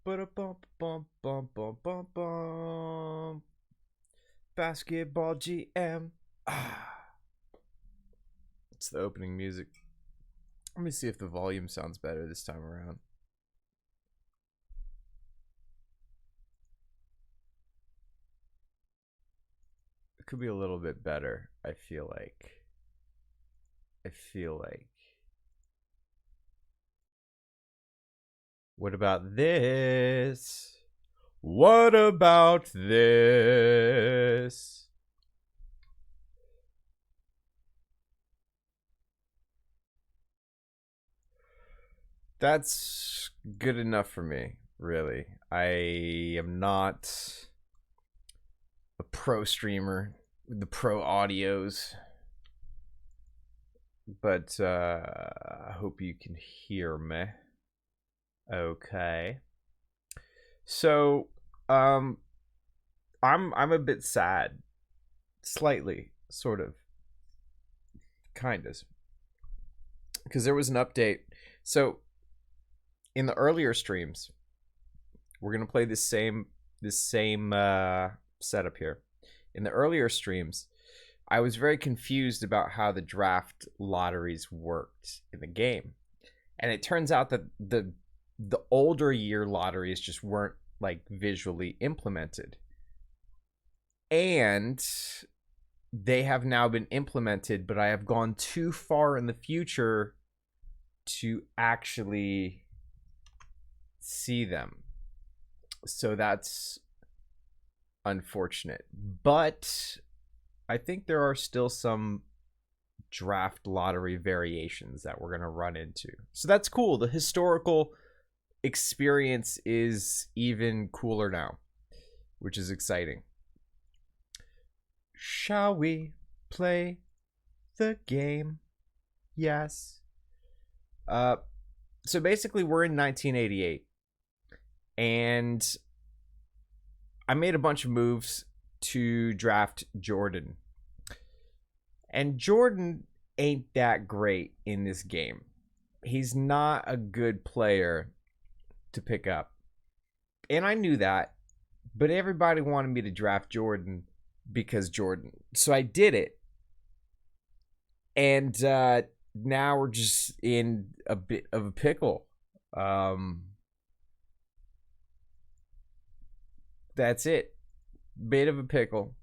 Ba-da-bum, bum, bum, bum, bum, bum. Basketball GM. Ah, it's the opening music. Let me see if the volume sounds better this time around. It could be a little bit better, I feel like. What about this? What about this? That's good enough for me, really. I am not a pro streamer with the pro audios, but I hope you can hear me. Okay. So, I'm a bit sad, slightly, sort of, kind of, because there was an update. So, in the earlier streams, we're gonna play this same setup here. In the earlier streams, I was very confused about how the draft lotteries worked in the game, and it turns out that the older year lotteries just weren't like visually implemented, and they have now been implemented, but I have gone too far in the future to actually see them. So that's unfortunate. But I think there are still some draft lottery variations that we're going to run into. So that's cool. The historical experience is even cooler now, which is exciting. Shall we play the game? Yes. So basically we're in 1988, and I made a bunch of moves to draft Jordan. And Jordan ain't that great in this game. He's not a good player to pick up. And I knew that, but everybody wanted me to draft Jordan because Jordan. So I did it. And now we're just in a bit of a pickle. That's it. Bit of a pickle.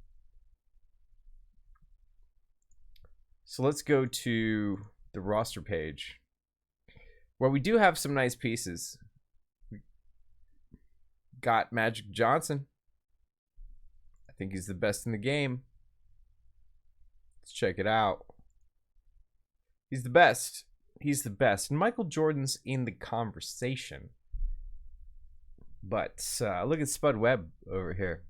So let's go to the roster page, where we do have some nice pieces. We got Magic Johnson. I think he's the best in the game. Let's check it out. He's the best. He's the best. And Michael Jordan's in the conversation. But look at Spud Webb over here,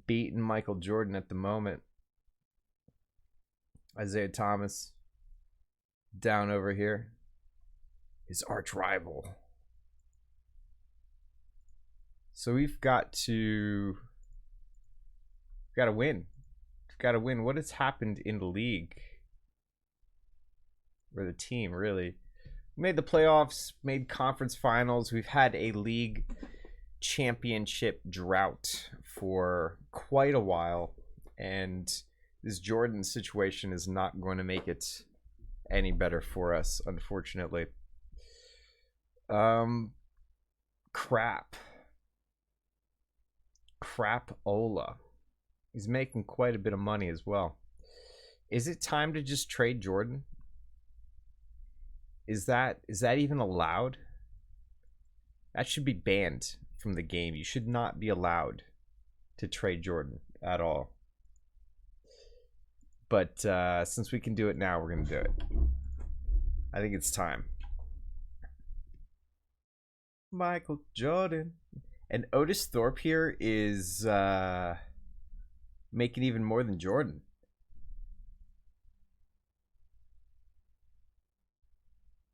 beating Michael Jordan at the moment. Isaiah Thomas down over here, his arch rival. So we've got to win. We've got to win. What has happened in the league, or the team, really? We made the playoffs, made conference finals. We've had a league championship drought for quite a while, and this Jordan situation is not going to make it any better for us, unfortunately. Crapola. He's making quite a bit of money as well. Is it time to just trade Jordan? Is that even allowed? That should be banned from the game. You should not be allowed to trade Jordan at all. But since we can do it now, we're going to do it. I think it's time. Michael Jordan. And Otis Thorpe here is making even more than Jordan.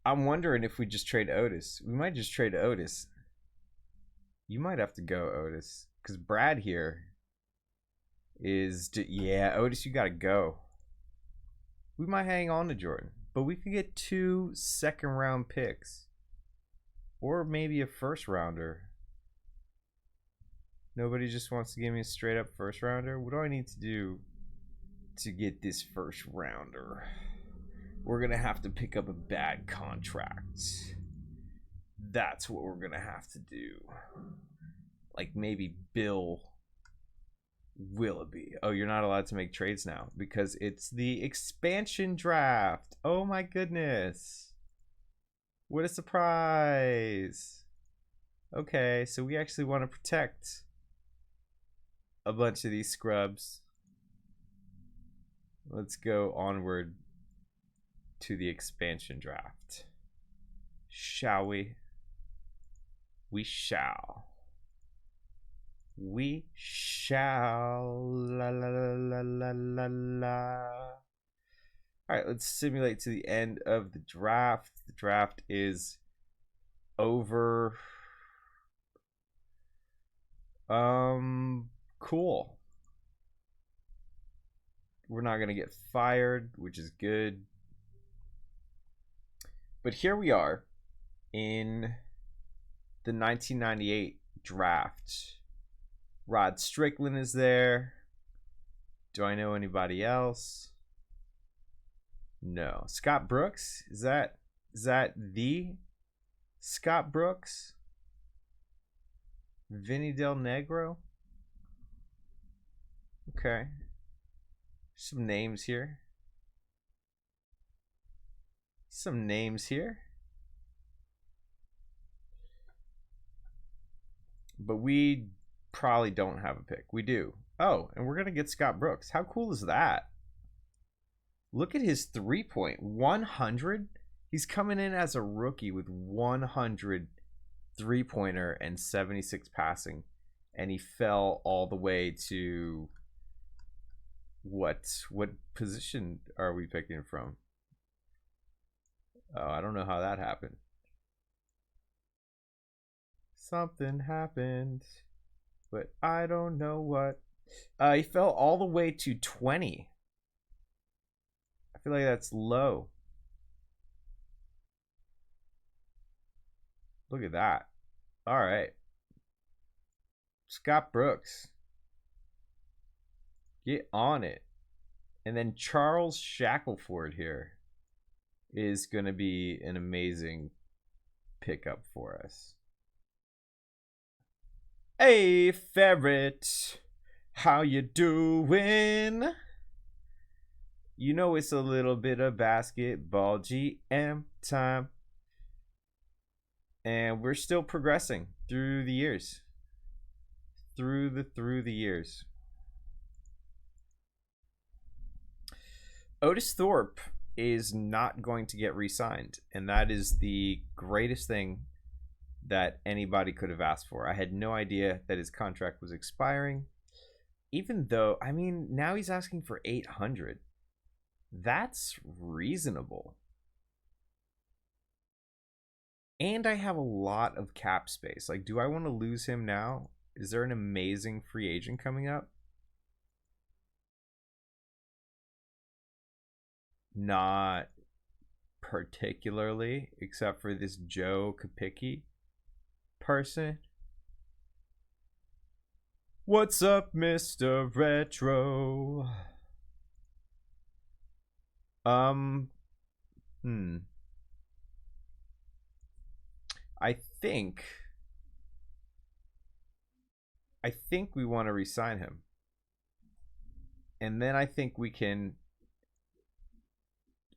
I'm wondering if we just trade Otis. We might just trade Otis. You might have to go, Otis. Because Brad here is... Yeah, Otis, you got to go. We might hang on to Jordan. But we could get 2 second-round picks. Or maybe a first rounder. Nobody just wants to give me a straight up first rounder? What do I need to do to get this first rounder? We're going to have to pick up a bad contract. That's what we're going to have to do. Like maybe Bill Willoughby. Oh, you're not allowed to make trades now because it's the expansion draft. Oh my goodness. What a surprise. Okay, so we actually want to protect a bunch of these scrubs. Let's go onward to the expansion draft. Shall we? We shall. We shall. La la la la la la. All right, let's simulate to the end of the draft. The draft is over. Cool. We're not gonna get fired, which is good. But here we are in the 1998 draft. Rod Strickland is there. Do I know anybody else? No. Scott Brooks? Is that the Scott Brooks? Vinny Del Negro? Okay. Some names here. Some names here. But we probably don't have a pick. We do. Oh, and we're going to get Scott Brooks. How cool is that? Look at his 3-point. 100? He's coming in as a rookie with 100 3-pointer and 76 passing. And he fell all the way to... What position are we picking from? Oh, I don't know how that happened. Something happened, but I don't know what. He fell all the way to 20. I feel like that's low. Look at that. All right. Scott Brooks. Get on it. And then Charles Shackelford here is going to be an amazing pickup for us. Hey, Ferret. How you doing? You know it's a little bit of basketball GM time. And we're still progressing through the years. Through the years. Otis Thorpe is not going to get re-signed, and that is the greatest thing that anybody could have asked for. I had no idea that his contract was expiring, even though, I mean, now he's asking for $800. That's reasonable. And I have a lot of cap space. Like, do I want to lose him now? Is there an amazing free agent coming up? Not particularly, except for this Joe Kapicki person. What's up, Mr. Retro? I think we want to re-sign him. And then I think we can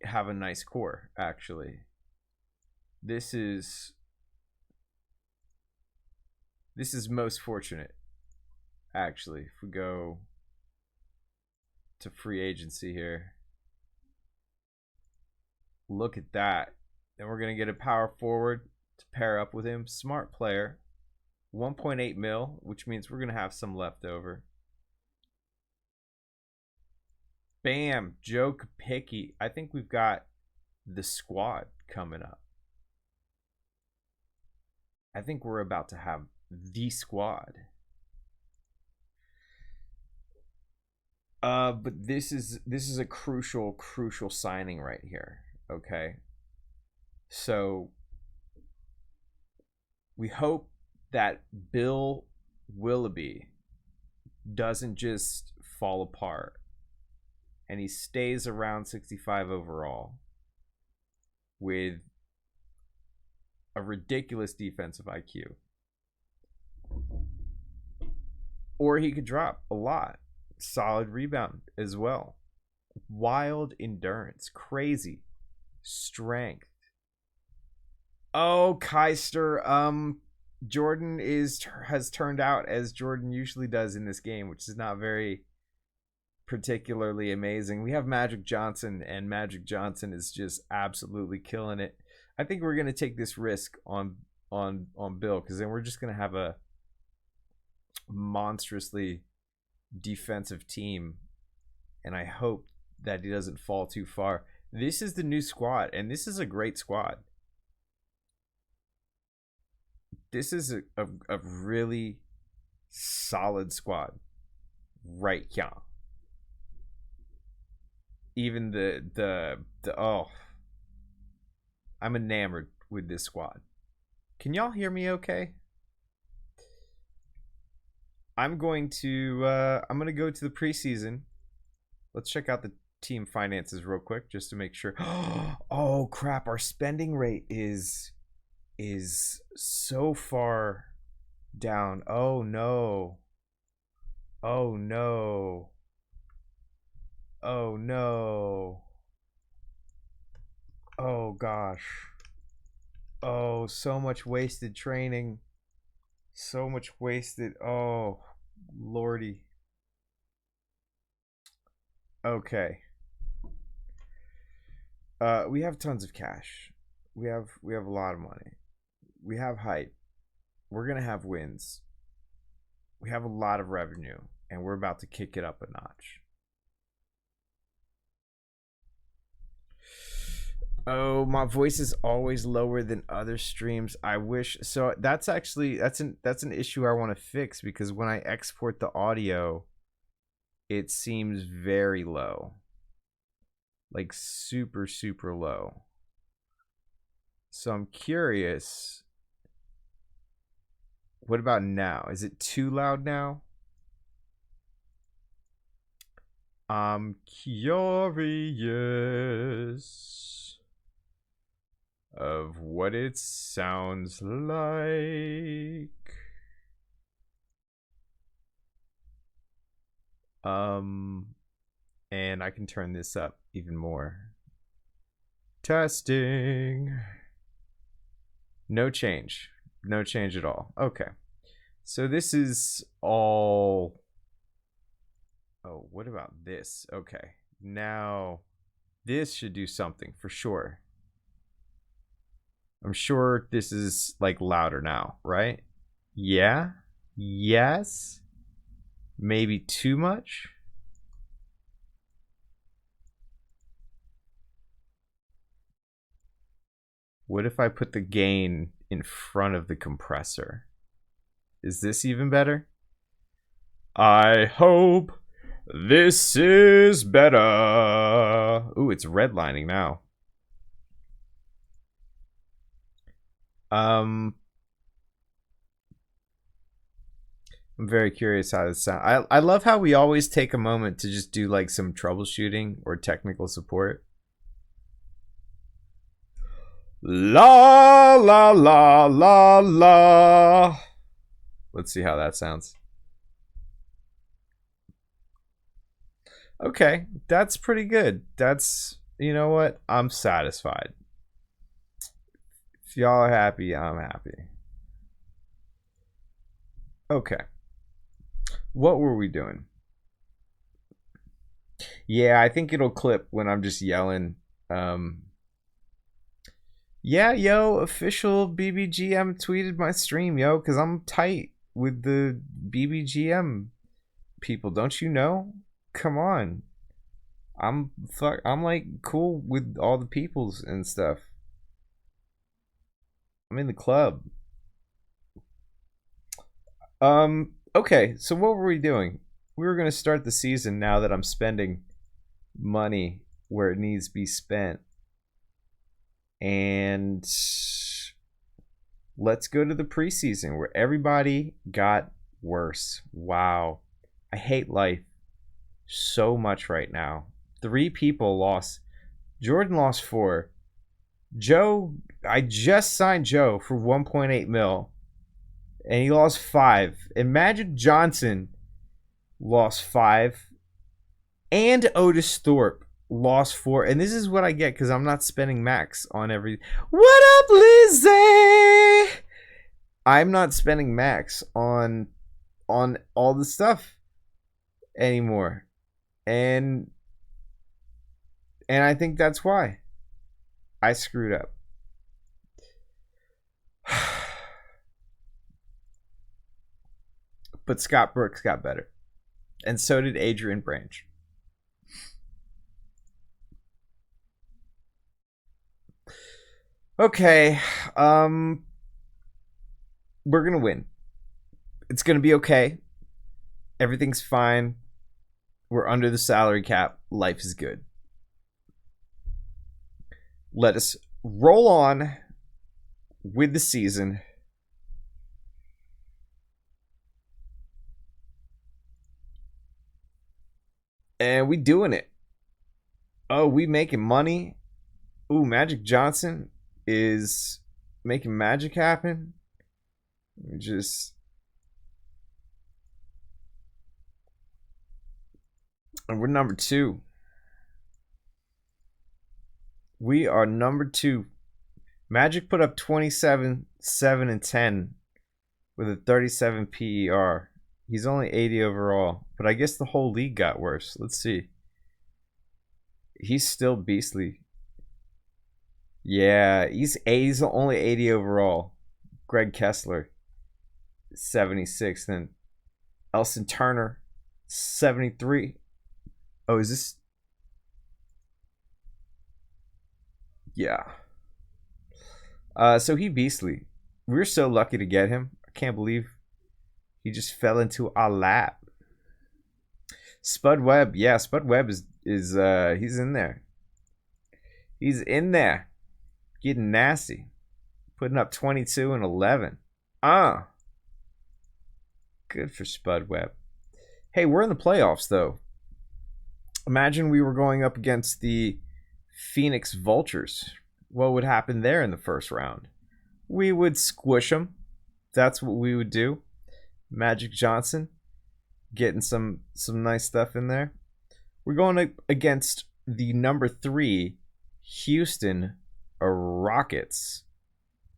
have a nice core, actually. This is most fortunate, actually. If we go to free agency here, look at that. And we're going to get a power forward to pair up with him. Smart player. 1.8 mil, which means we're going to have some left over. Bam, Joe Kapicki. I think we've got the squad coming up. I think we're about to have the squad. But this is a crucial signing right here. Okay. So we hope that Bill Willoughby doesn't just fall apart and he stays around 65 overall with a ridiculous defensive IQ. Or he could drop a lot. Solid rebound as well. Wild endurance. Crazy strength. Oh, Keister. Jordan has turned out as Jordan usually does in this game, which is not very particularly amazing. We have Magic Johnson, and Magic Johnson is just absolutely killing it. I think we're gonna take this risk on Bill, because then we're just gonna have a monstrously defensive team, and I hope that he doesn't fall too far. This is the new squad, and this is a great squad. This is a really solid squad right here. Even the oh, I'm enamored with this squad. Can y'all hear me okay? I'm going to go to the preseason. Let's check out the team finances real quick just to make sure. Oh crap, our spending rate is so far down. Oh no. Oh no. Oh no. Oh gosh. Oh, so much wasted training. So much wasted. Oh, lordy. Okay. We have tons of cash. We have a lot of money. We have hype. We're gonna have wins. We have a lot of revenue, and we're about to kick it up a notch. Oh, my voice is always lower than other streams. I wish so. That's actually that's an issue I want to fix, because when I export the audio, it seems very low, like super low. So I'm curious. What about now? Is it too loud now? I'm curious of what it sounds like. And I can turn this up even more. Testing. No change. No change at all. Okay. So this is all... Oh, what about this? Okay. Now, this should do something for sure. I'm sure this is like louder now, right? Yeah? Yes? Maybe too much? What if I put the gain in front of the compressor? Is this even better? I hope this is better. Ooh, it's redlining now. I'm very curious how this sounds. I love how we always take a moment to just do like some troubleshooting or technical support. La la la la la. Let's see how that sounds. Okay, that's pretty good. That's, you know what? I'm satisfied. If y'all are happy, I'm happy. Okay. What were we doing? Yeah, I think it'll clip when I'm just yelling. Yeah, yo, official BBGM tweeted my stream, yo, because I'm tight with the BBGM people. Don't you know? Come on. I'm like cool with all the peoples and stuff. I'm in the club. Okay, so what were we doing? We were gonna start the season now that I'm spending money where it needs to be spent. And let's go to the preseason where everybody got worse. Wow. I hate life so much right now. 3 people lost. Jordan lost 4. Joe, I just signed Joe for 1.8 mil, and he lost 5. And Magic Johnson lost 5, and Otis Thorpe lost 4. And this is what I get because I'm not spending max on every. What up, Lizzie? I'm not spending max on all the stuff anymore, and I think that's why I screwed up. But Scott Brooks got better, and so did Adrian Branch. Okay, we're gonna win. It's gonna be okay. Everything's fine. We're under the salary cap. Life is good. Let us roll on with the season. And we doing it. Oh, we making money. Ooh, Magic Johnson is making magic happen. And we're number 2. We are number 2. Magic put up 27, 7, and 10 with a 37 PER. He's only 80 overall, but I guess the whole league got worse. Let's see. He's still beastly. Yeah, he's only 80 overall. Greg Kessler, 76. Then Elson Turner, 73. Oh, is this? Yeah. So he beastly. We were so lucky to get him. I can't believe he just fell into our lap. Spud Webb. Yeah, Spud Webb is he's in there. He's in there. Getting nasty. Putting up 22 and 11. Good for Spud Webb. Hey, we're in the playoffs though. Imagine we were going up against the Phoenix Vultures. What would happen there in the first round? We would squish them. That's what we would do. Magic Johnson getting some nice stuff in there. We're going against the number 3 Houston Rockets.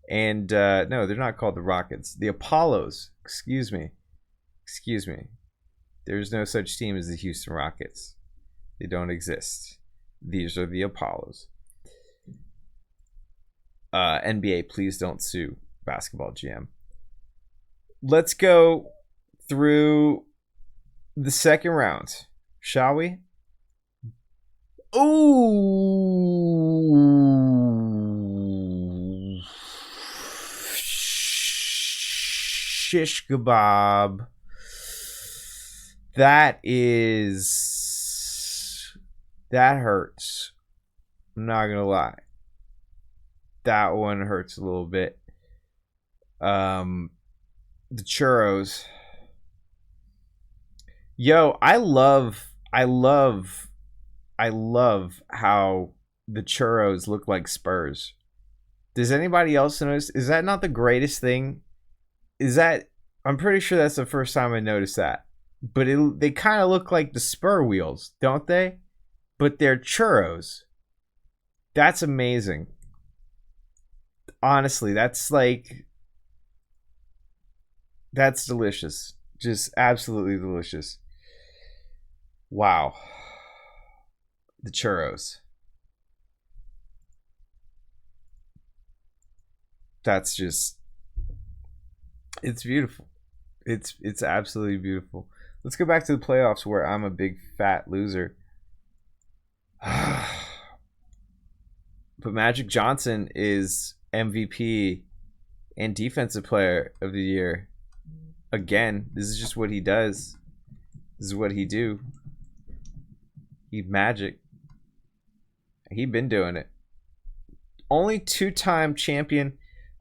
And no, they're not called the Rockets. The Apollos. Excuse me. There's no such team as the Houston Rockets. They don't exist. These are the Apollos. NBA, please don't sue Basketball GM. Let's go through the second round, shall we? Ooh. Shish kebab. That hurts. I'm not gonna lie. That one hurts a little bit. The churros. Yo, I love how the churros look like Spurs. Does anybody else notice? Is that not the greatest thing? I'm pretty sure that's the first time I noticed that. But they kind of look like the Spur wheels, don't they? But they're churros. That's amazing. Honestly, that's delicious. Just absolutely delicious. Wow. The churros. That's just, it's beautiful. It's absolutely beautiful. Let's go back to the playoffs where I'm a big fat loser. But Magic Johnson is MVP and Defensive Player of the Year. Again, this is just what he does. This is what he do. He Magic. He been doing it. Only 2-time champion.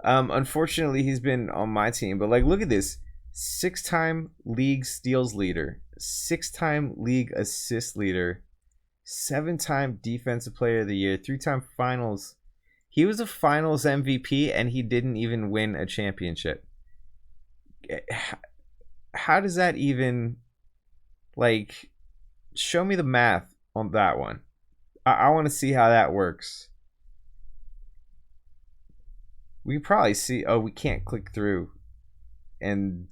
Unfortunately, he's been on my team, but like, look at this: 6-time league steals leader, 6-time league assist leader, 7-time defensive player of the year, 3-time finals. He was a finals MVP, and he didn't even win a championship. How does that even, like, show me the math on that one? I want to see how that works. We can probably see. Oh, we can't click through, and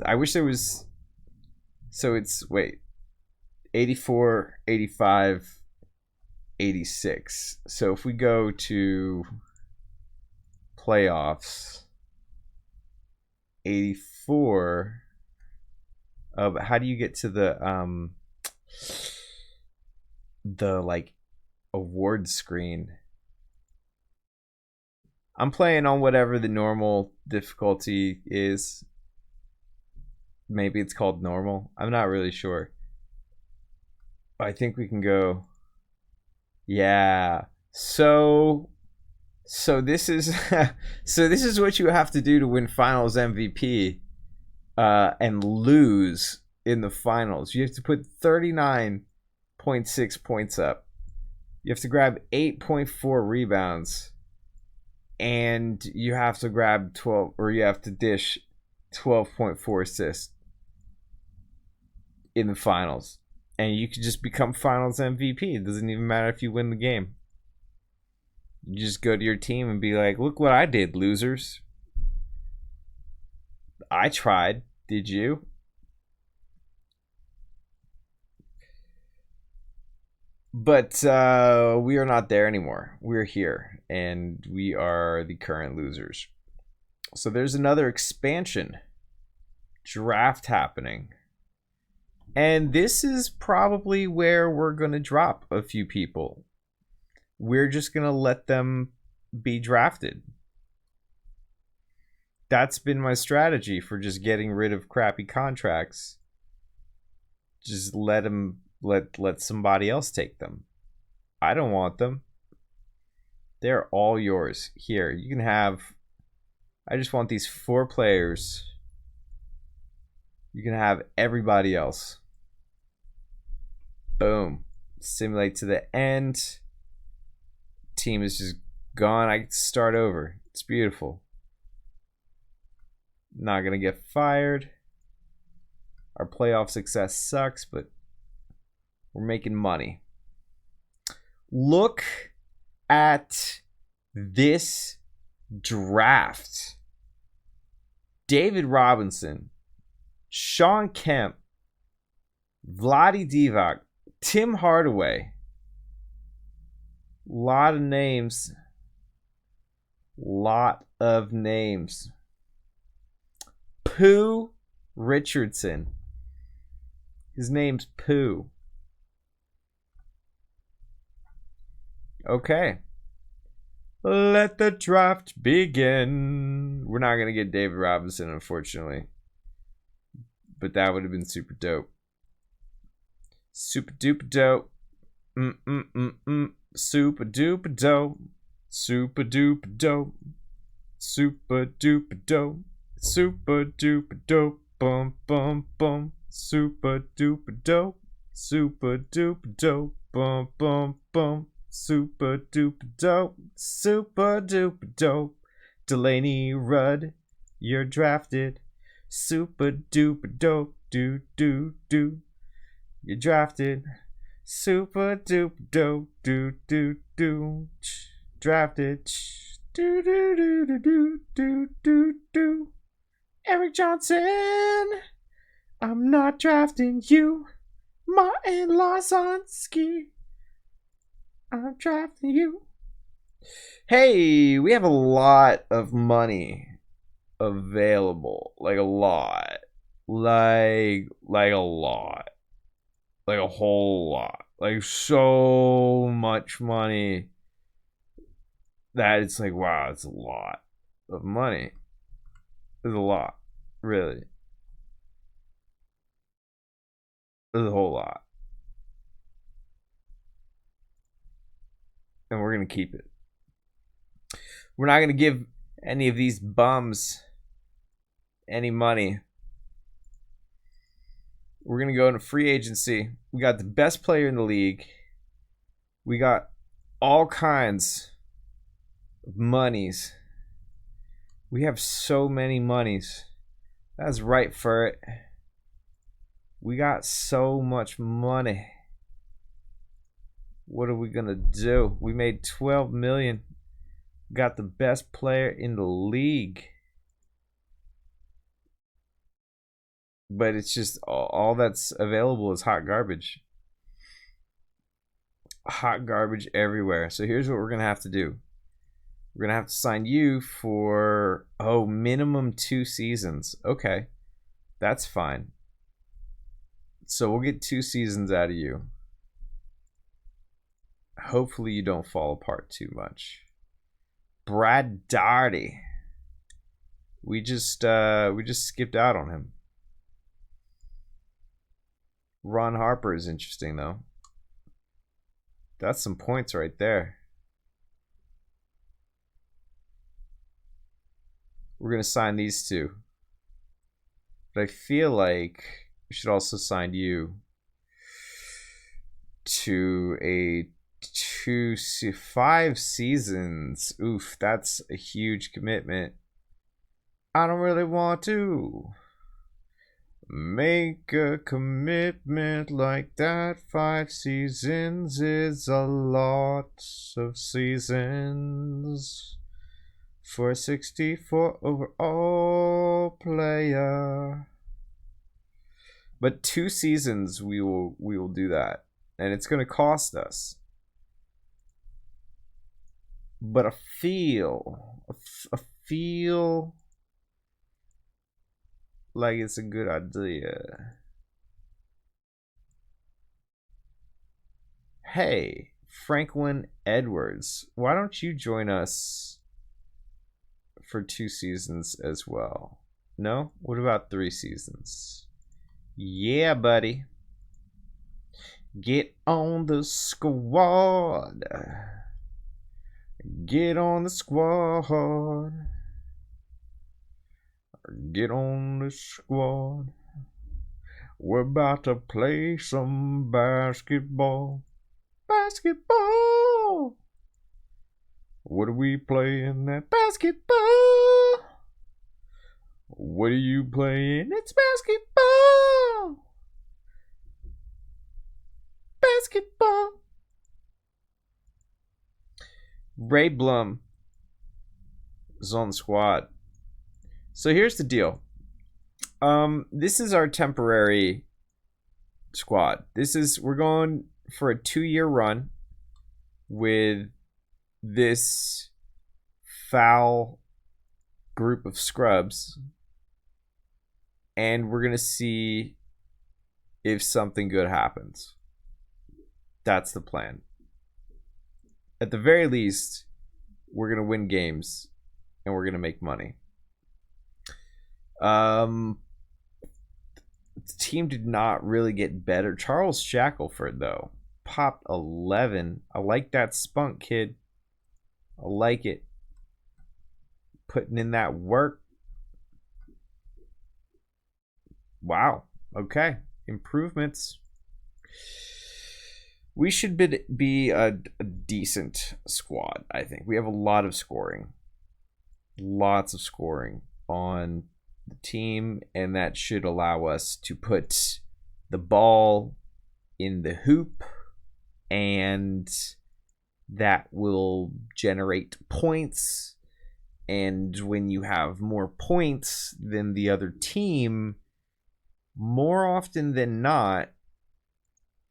I wish there was. So it's, wait, 84, 85, 86. So if we go to playoffs, 84. But how do you get to the like award screen? I'm playing on whatever the normal difficulty is. Maybe it's called normal. I'm not really sure. I think we can go. Yeah. So this is so this is what you have to do to win finals MVP and lose in the finals. You have to put 39.6 points up. You have to grab 8.4 rebounds. And you have to grab 12, or you have to dish 12.4 assists in the finals. And you could just become finals MVP. It doesn't even matter if you win the game. You just go to your team and be like, look what I did, losers. I tried. Did you? But we are not there anymore. We're here, and we are the current losers. So there's another expansion draft happening. And this is probably where we're going to drop a few people. We're just going to let them be drafted. That's been my strategy for just getting rid of crappy contracts. Just let them... Let somebody else take them. I don't want them. They're all yours. Here, you can have... I just want these 4 players. You can have everybody else. Boom. Simulate to the end. Team is just gone. I can start over. It's beautiful. Not gonna get fired. Our playoff success sucks, but we're making money. Look at this draft. David Robinson, Sean Kemp, Vlade Divac, Tim Hardaway. Lot of names. Pooh Richardson. His name's Pooh. Okay. Let the draft begin. We're not going to get David Robinson, unfortunately. But that would have been super dope. Super duper dope. Super duper dope. Super duper dope. Super duper dope. Super duper dope. Bum bum bum. Super duper dope. Super duper dope. Bum bum bum. Super duper dope. Super duper dope. Delaney Rudd, you're drafted. Super duper dope. Do do do. You're drafted. Super duper dope. Do do do. Drafted. Do do do do do do do do. Eric Johnson, I'm not drafting you. Martin Larsonsky, I'm drafting you. Hey, we have a lot of money available. Like a lot. Like a lot. Like a whole lot. Like so much money that it's like, wow, it's a lot of money. It's a lot. Really. It's a whole lot. And we're going to keep it. We're not going to give any of these bums any money. We're going to go into free agency. We got the best player in the league. We got all kinds of monies. We have so many monies. That's right for it. We got so much money. What are we going to do? We made 12 million. Got the best player in the league. But it's just all that's available is hot garbage. Hot garbage everywhere. So here's what we're going to have to do. We're going to have to sign you for, minimum 2 seasons. Okay. That's fine. So we'll get 2 seasons out of you. Hopefully you don't fall apart too much. Brad Daugherty. We just skipped out on him. Ron Harper is interesting though. That's some points right there. We're gonna sign these 2. But I feel like we should also sign you to a 5 seasons. Oof, that's a huge commitment. I don't really want to make a commitment like that. 5 seasons is a lot of seasons for a 64 overall player. But 2 seasons we will do that, and it's going to cost us. But I feel like it's a good idea. Hey, Franklin Edwards, why don't you join us for 2 seasons as well? No? What about 3 seasons? Yeah, buddy. Get on the squad. Get on the squad. Get on the squad. We're about to play some basketball. Basketball. What are we playing at basketball? What are you playing? It's basketball. Basketball. Ray Blum is on the squad. So here's the deal. This is our temporary squad. We're going for a 2-year run with this foul group of scrubs, and we're gonna see if something good happens. That's the plan. At the very least, we're gonna win games and we're gonna make money. The team did not really get better. Charles Shackelford though popped 11. I like that spunk, kid. I like it. Putting in that work. Wow. Okay. Improvements. We should be a decent squad, I think. We have a lot of scoring. Lots of scoring on the team, and that should allow us to put the ball in the hoop, and that will generate points. And when you have more points than the other team, more often than not,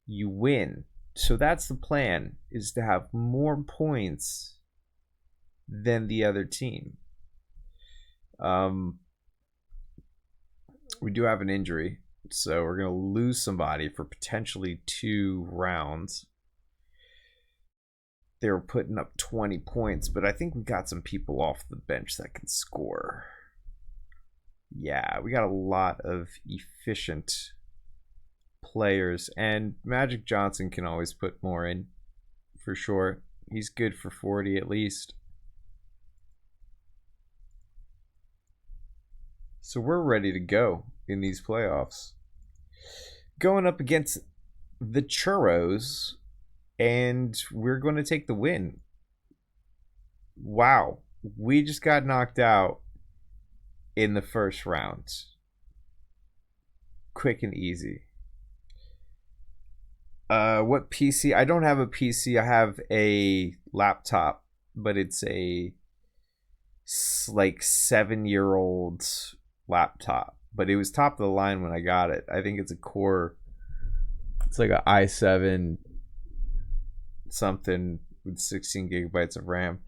you win. So that's the plan, is to have more points than the other team. We do have an injury, so we're going to lose somebody for potentially 2 rounds. They were putting up 20 points, but I think we got some people off the bench that can score. Yeah, we got a lot of efficient players, and Magic Johnson can always put more in, for sure. He's good for 40 at least. So we're ready to go in these playoffs. Going up against the Churros, and we're going to take the win. Wow. We just got knocked out in the first round. Quick and easy. What PC? I don't have a PC. I have a laptop, but it's a like 7-year-old laptop. But it was top of the line when I got it. I think it's a Core. It's like an i7 something with 16 gigabytes of RAM.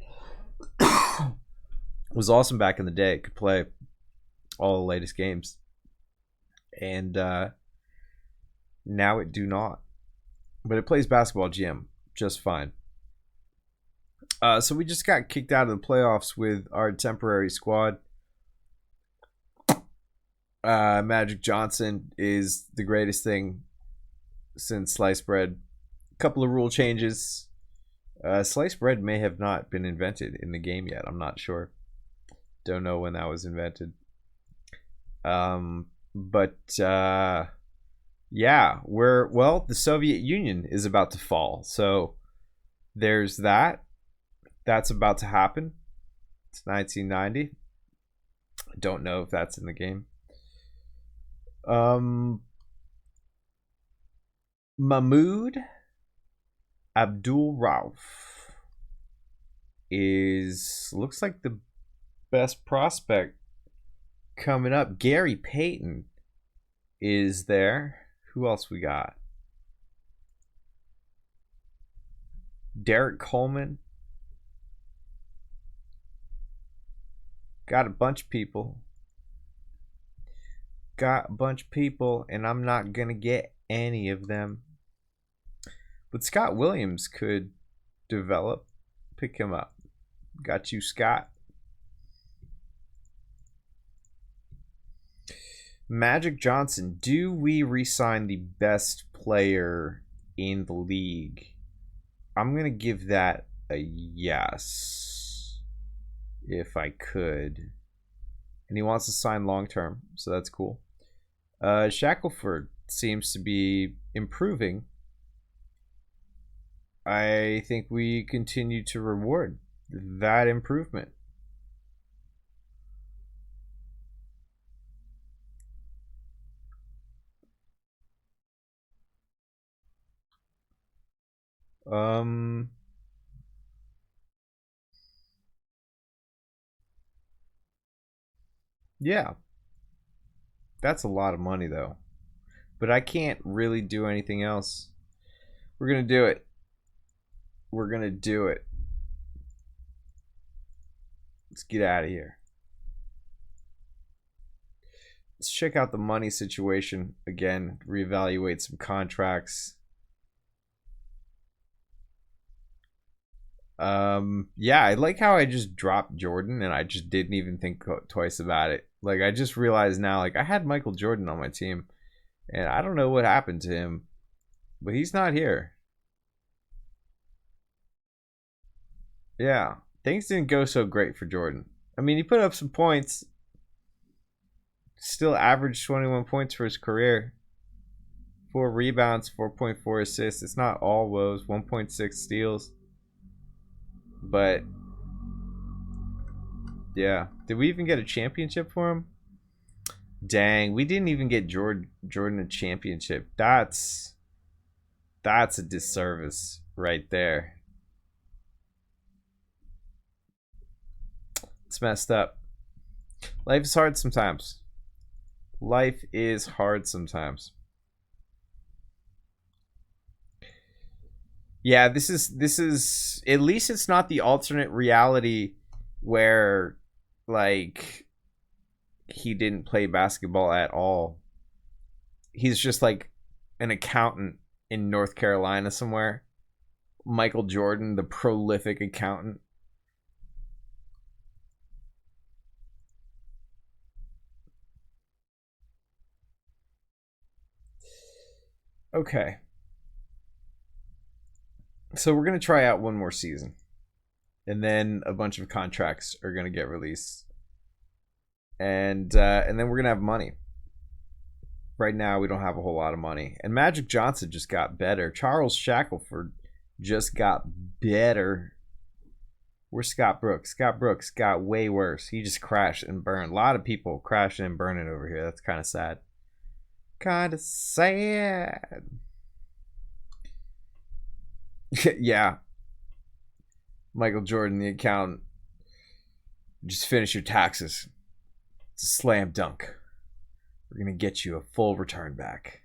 It was awesome back in the day. It could play all the latest games. And now it do not. But it plays Basketball GM just fine. So we just got kicked out of the playoffs with our temporary squad. Magic Johnson is the greatest thing since sliced bread. A couple of rule changes. Sliced bread may have not been invented in the game yet. I'm not sure. Don't know when that was invented. Yeah, the Soviet Union is about to fall. So there's that. That's about to happen. It's 1990. I don't know if that's in the game. Mahmoud Abdul Rauf looks like the best prospect coming up. Gary Payton is there. Who else we got? Derek Coleman. Got a bunch of people. And I'm not going to get any of them. But Scott Williams could develop. Pick him up. Got you, Scott. Magic Johnson. Do we re-sign the best player in the league? I'm going to give that a yes. If I could. And he wants to sign long-term, so that's cool. Shackelford seems to be improving. I think we continue to reward that improvement. Yeah. That's a lot of money, though. But I can't really do anything else. We're going to do it. We're going to do it. Let's get out of here. Let's check out the money situation again. Reevaluate some contracts. Yeah, I like how I just dropped Jordan and I just didn't even think twice about it. Like, I just realized now, like, I had Michael Jordan on my team and I don't know what happened to him, but he's not here. Yeah, things didn't go so great for Jordan. I mean, he put up some points, still averaged 21 points for his career, 4 rebounds, 4.4 assists. It's not all woes, 1.6 steals. But yeah, did we even get a championship for him? Dang, we didn't even get Jordan a championship. That's a disservice right there. It's messed up. Life is hard sometimes. Life is hard sometimes. Yeah, this is at least it's not the alternate reality where like he didn't play basketball at all. He's just like an accountant in North Carolina somewhere. Michael Jordan, the prolific accountant. Okay. So we're going to try out one more season. And then a bunch of contracts are going to get released. and then we're gonna have money. Right now, we don't have a whole lot of money. And Magic Johnson just got better. Charles Shackelford just got better. Where's Scott Brooks? Scott Brooks got way worse. He just crashed and burned. A lot of people crashing and burning over here. That's kind of sad. Kind of sad. Yeah. Michael Jordan, the accountant. Just finish your taxes. It's a slam dunk. We're going to get you a full return back.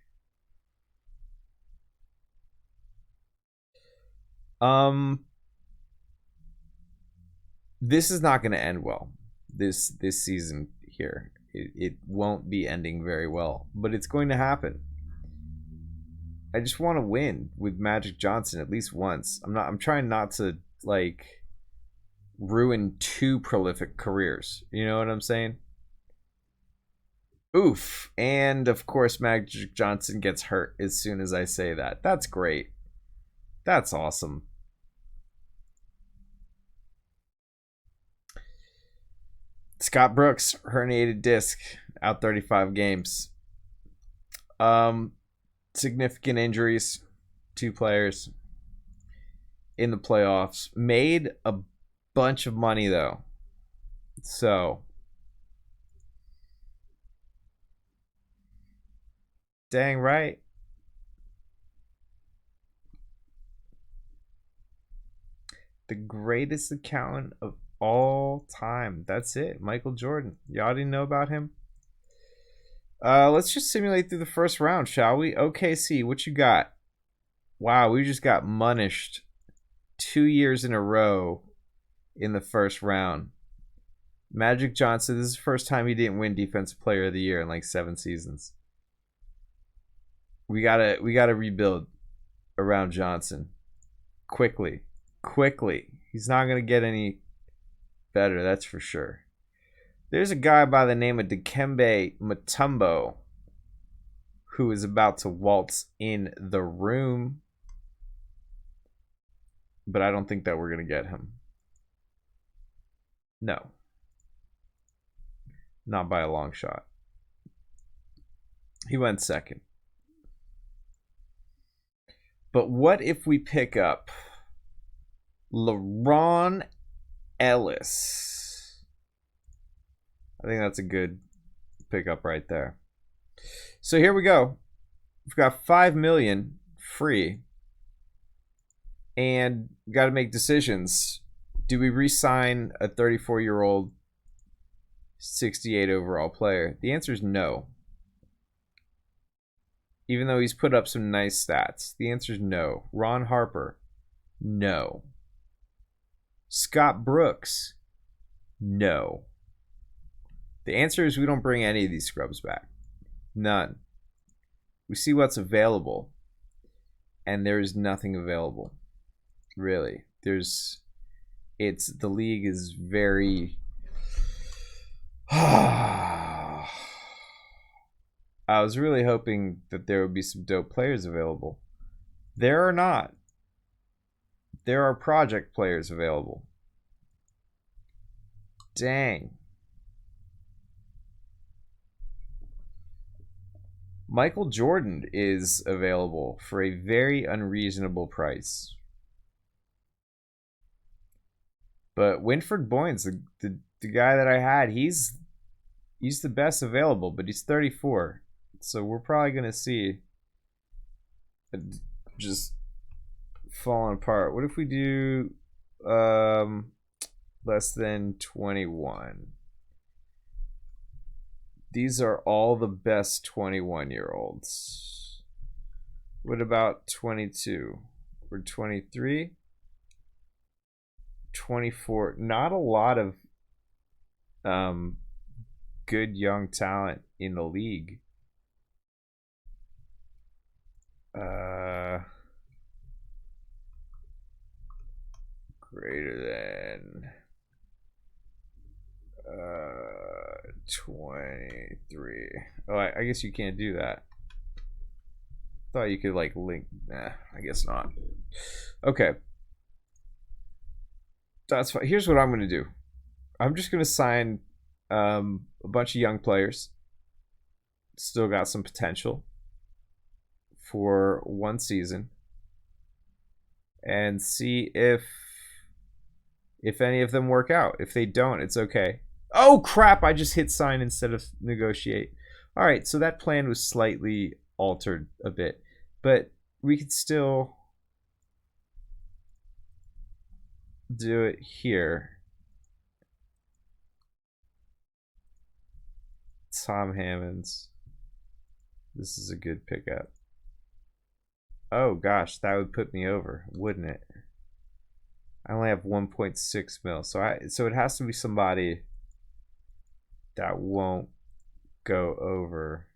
This is not going to end well. This season here. It won't be ending very well, but it's going to happen. I just want to win with Magic Johnson at least once. I'm trying not to like ruin 2 prolific careers. You know what I'm saying? Oof. And of course Magic Johnson gets hurt as soon as I say that. That's great. That's awesome. Scott Brooks, herniated disc, out 35 games. Significant injuries, 2 players in the playoffs. Made a bunch of money though. So dang right. The greatest accountant of all time. That's it. Michael Jordan. Y'all didn't know about him? Let's just simulate through the first round, shall we? OKC, what you got? Wow, we just got munished 2 years in a row in the first round. Magic Johnson, this is the first time he didn't win Defensive Player of the Year in like 7 seasons. We gotta rebuild around Johnson. Quickly. He's not gonna get any better, that's for sure. There's a guy by the name of Dikembe Mutombo who is about to waltz in the room. But I don't think that we're going to get him. No. Not by a long shot. He went second. But what if we pick up LeBron Ellis? I think that's a good pickup right there. So here we go. We've got $5 million free. And we got to make decisions. Do we re-sign a 34-year-old 68 overall player? The answer is no. Even though he's put up some nice stats. The answer is no. Ron Harper? No. Scott Brooks? No. The answer is we don't bring any of these scrubs back. None. We see what's available. And there is nothing available. Really. The league is very... I was really hoping that there would be some dope players available. There are not. There are project players available. Dang. Michael Jordan is available for a very unreasonable price. But Winford Boyne's the guy that I had. He's the best available, but he's 34. So we're probably going to see just falling apart. What if we do less than 21? These are all the best 21-year-olds. What about 22? Or 23? 24. Not a lot of good young talent in the league. Greater than 23. Oh, I guess you can't do that. Thought you could like link. Nah, I guess not. Okay. That's fine. Here's what I'm gonna do. I'm just gonna sign A bunch of young players. Still got some potential for one season. And see if any of them work out. If they don't, it's okay. Oh, crap. I just hit sign instead of negotiate. All right, so that plan was slightly altered a bit. But we could still do it here. Tom Hammonds. This is a good pickup. Oh gosh, that would put me over, wouldn't it? I only have 1.6 mil, so it has to be somebody that won't go over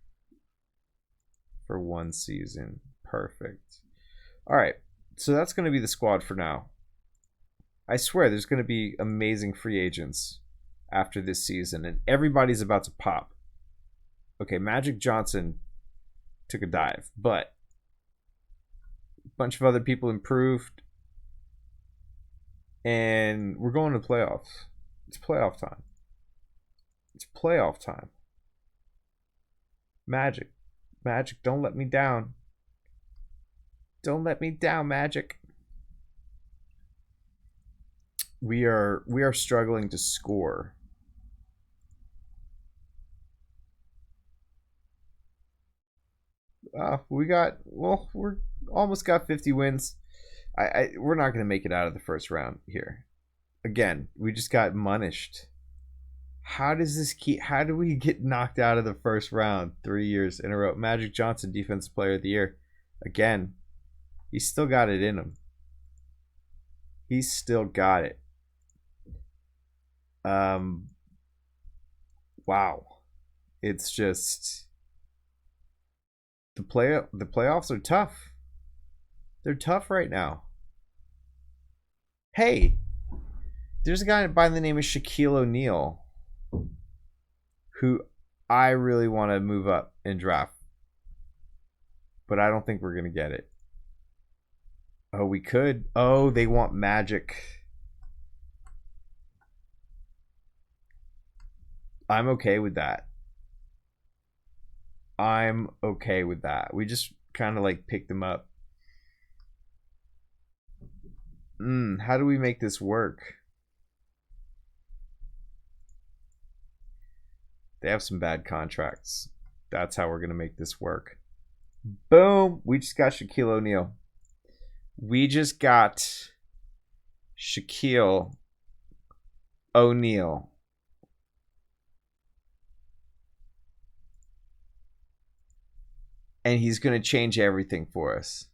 for one season. Perfect. All right, so that's going to be the squad for now. I swear there's going to be amazing free agents after this season, and everybody's about to pop. Okay, Magic Johnson took a dive, but a bunch of other people improved, and we're going to playoffs. It's playoff time. It's playoff time. Magic, don't let me down. Don't let me down, Magic. We are struggling to score. We're almost got 50 wins. We're not going to make it out of the first round here. Again, we just got munished. How do we get knocked out of the first round 3 years in a row? Magic Johnson, Defensive Player of the Year. Again, he's still got it in him. He's still got it. Wow. It's just the playoffs are tough. They're tough right now. Hey, there's a guy by the name of Shaquille O'Neal who I really want to move up and draft, but I don't think we're gonna get it. Oh, we could. Oh, they want Magic. I'm okay with that. I'm okay with that. We just kind of like picked them up. How do we make this work? They have some bad contracts. That's how we're going to make this work. Boom. We just got Shaquille O'Neal. We just got Shaquille O'Neal. And he's going to change everything for us.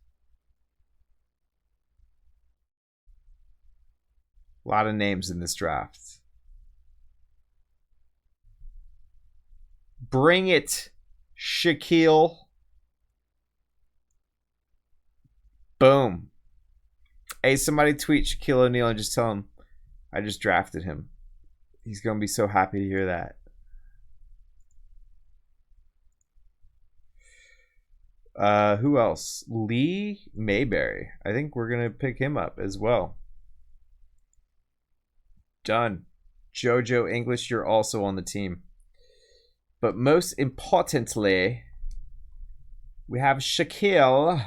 A lot of names in this draft. Bring it, Shaquille. Boom. Hey, somebody tweet Shaquille O'Neal and just tell him I just drafted him. He's going to be so happy to hear that. Who else? Lee Mayberry. I think we're going to pick him up as well. Done. Jojo English, you're also on the team. But most importantly, we have Shaquille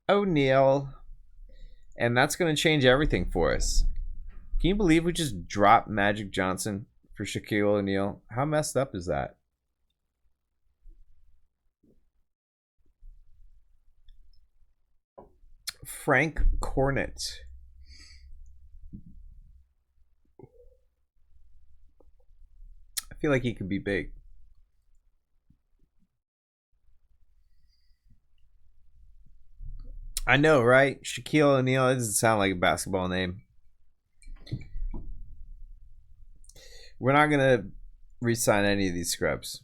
O'Neal. And that's going to change everything for us. Can you believe we just dropped Magic Johnson for Shaquille O'Neal? How messed up is that? Frank Cornett. I feel like he could be big. I know, right? Shaquille O'Neal, it doesn't sound like a basketball name. We're not going to re-sign any of these scrubs.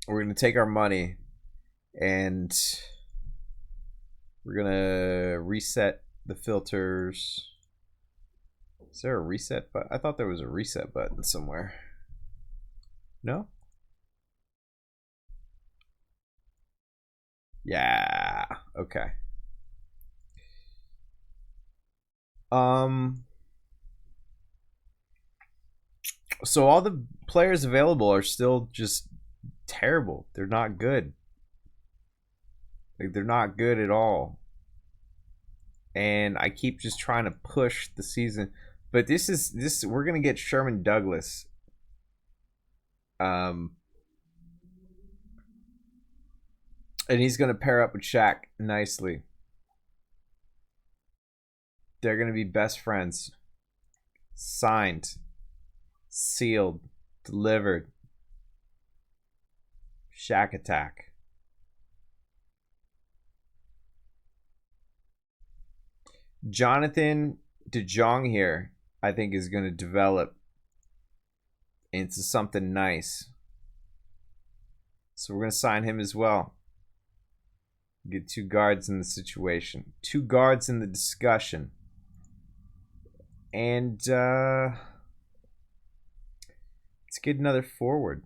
We're going to take our money and we're going to reset the filters. Is there a reset button? I thought there was a reset button somewhere. No? Yeah. Okay. So all the players available are still just terrible. They're not good. Like, they're not good at all. And I keep just trying to push the season. But this we're gonna get Sherman Douglas. And he's gonna pair up with Shaq nicely. They're gonna be best friends. Signed, sealed, delivered. Shaq attack. Jonathan DeJong here, I think, is going to develop into something nice. So we're going to sign him as well. Get 2 guards in the situation. 2 guards in the discussion. And let's get another forward.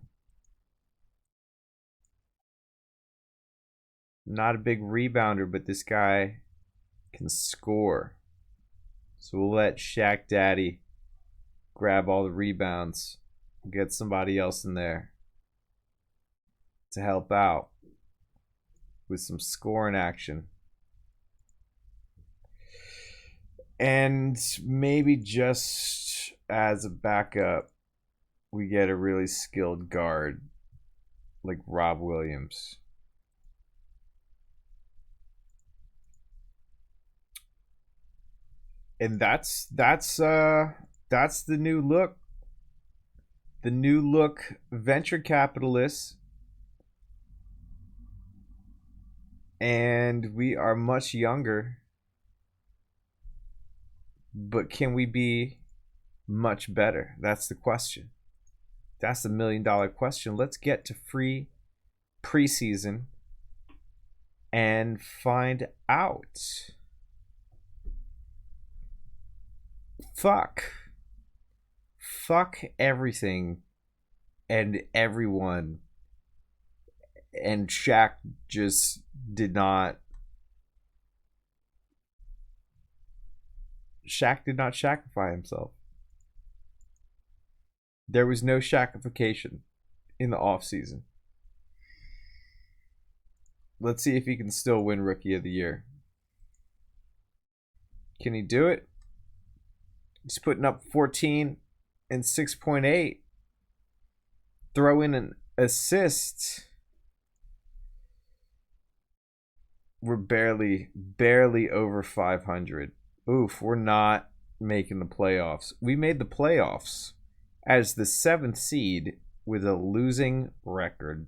Not a big rebounder, but this guy can score. So we'll let Shaq Daddy grab all the rebounds. Get somebody else in there to help out with some scoring action. And maybe just as a backup, we get a really skilled guard like Rob Williams. And that's the new look. The new look venture capitalists. And we are much younger. But can we be much better? That's the question. That's the $1 million question. Let's get to free preseason and find out. Fuck everything and everyone. And Shaq just did not. Shaq did not Shaqify himself. There was no Shaqification in the offseason. Let's see if he can still win Rookie of the Year. Can he do it? He's putting up 14 and 6.8. Throw in an assist. We're barely over 500. Oof, we're not making the playoffs. We made the playoffs as the 7th seed with a losing record.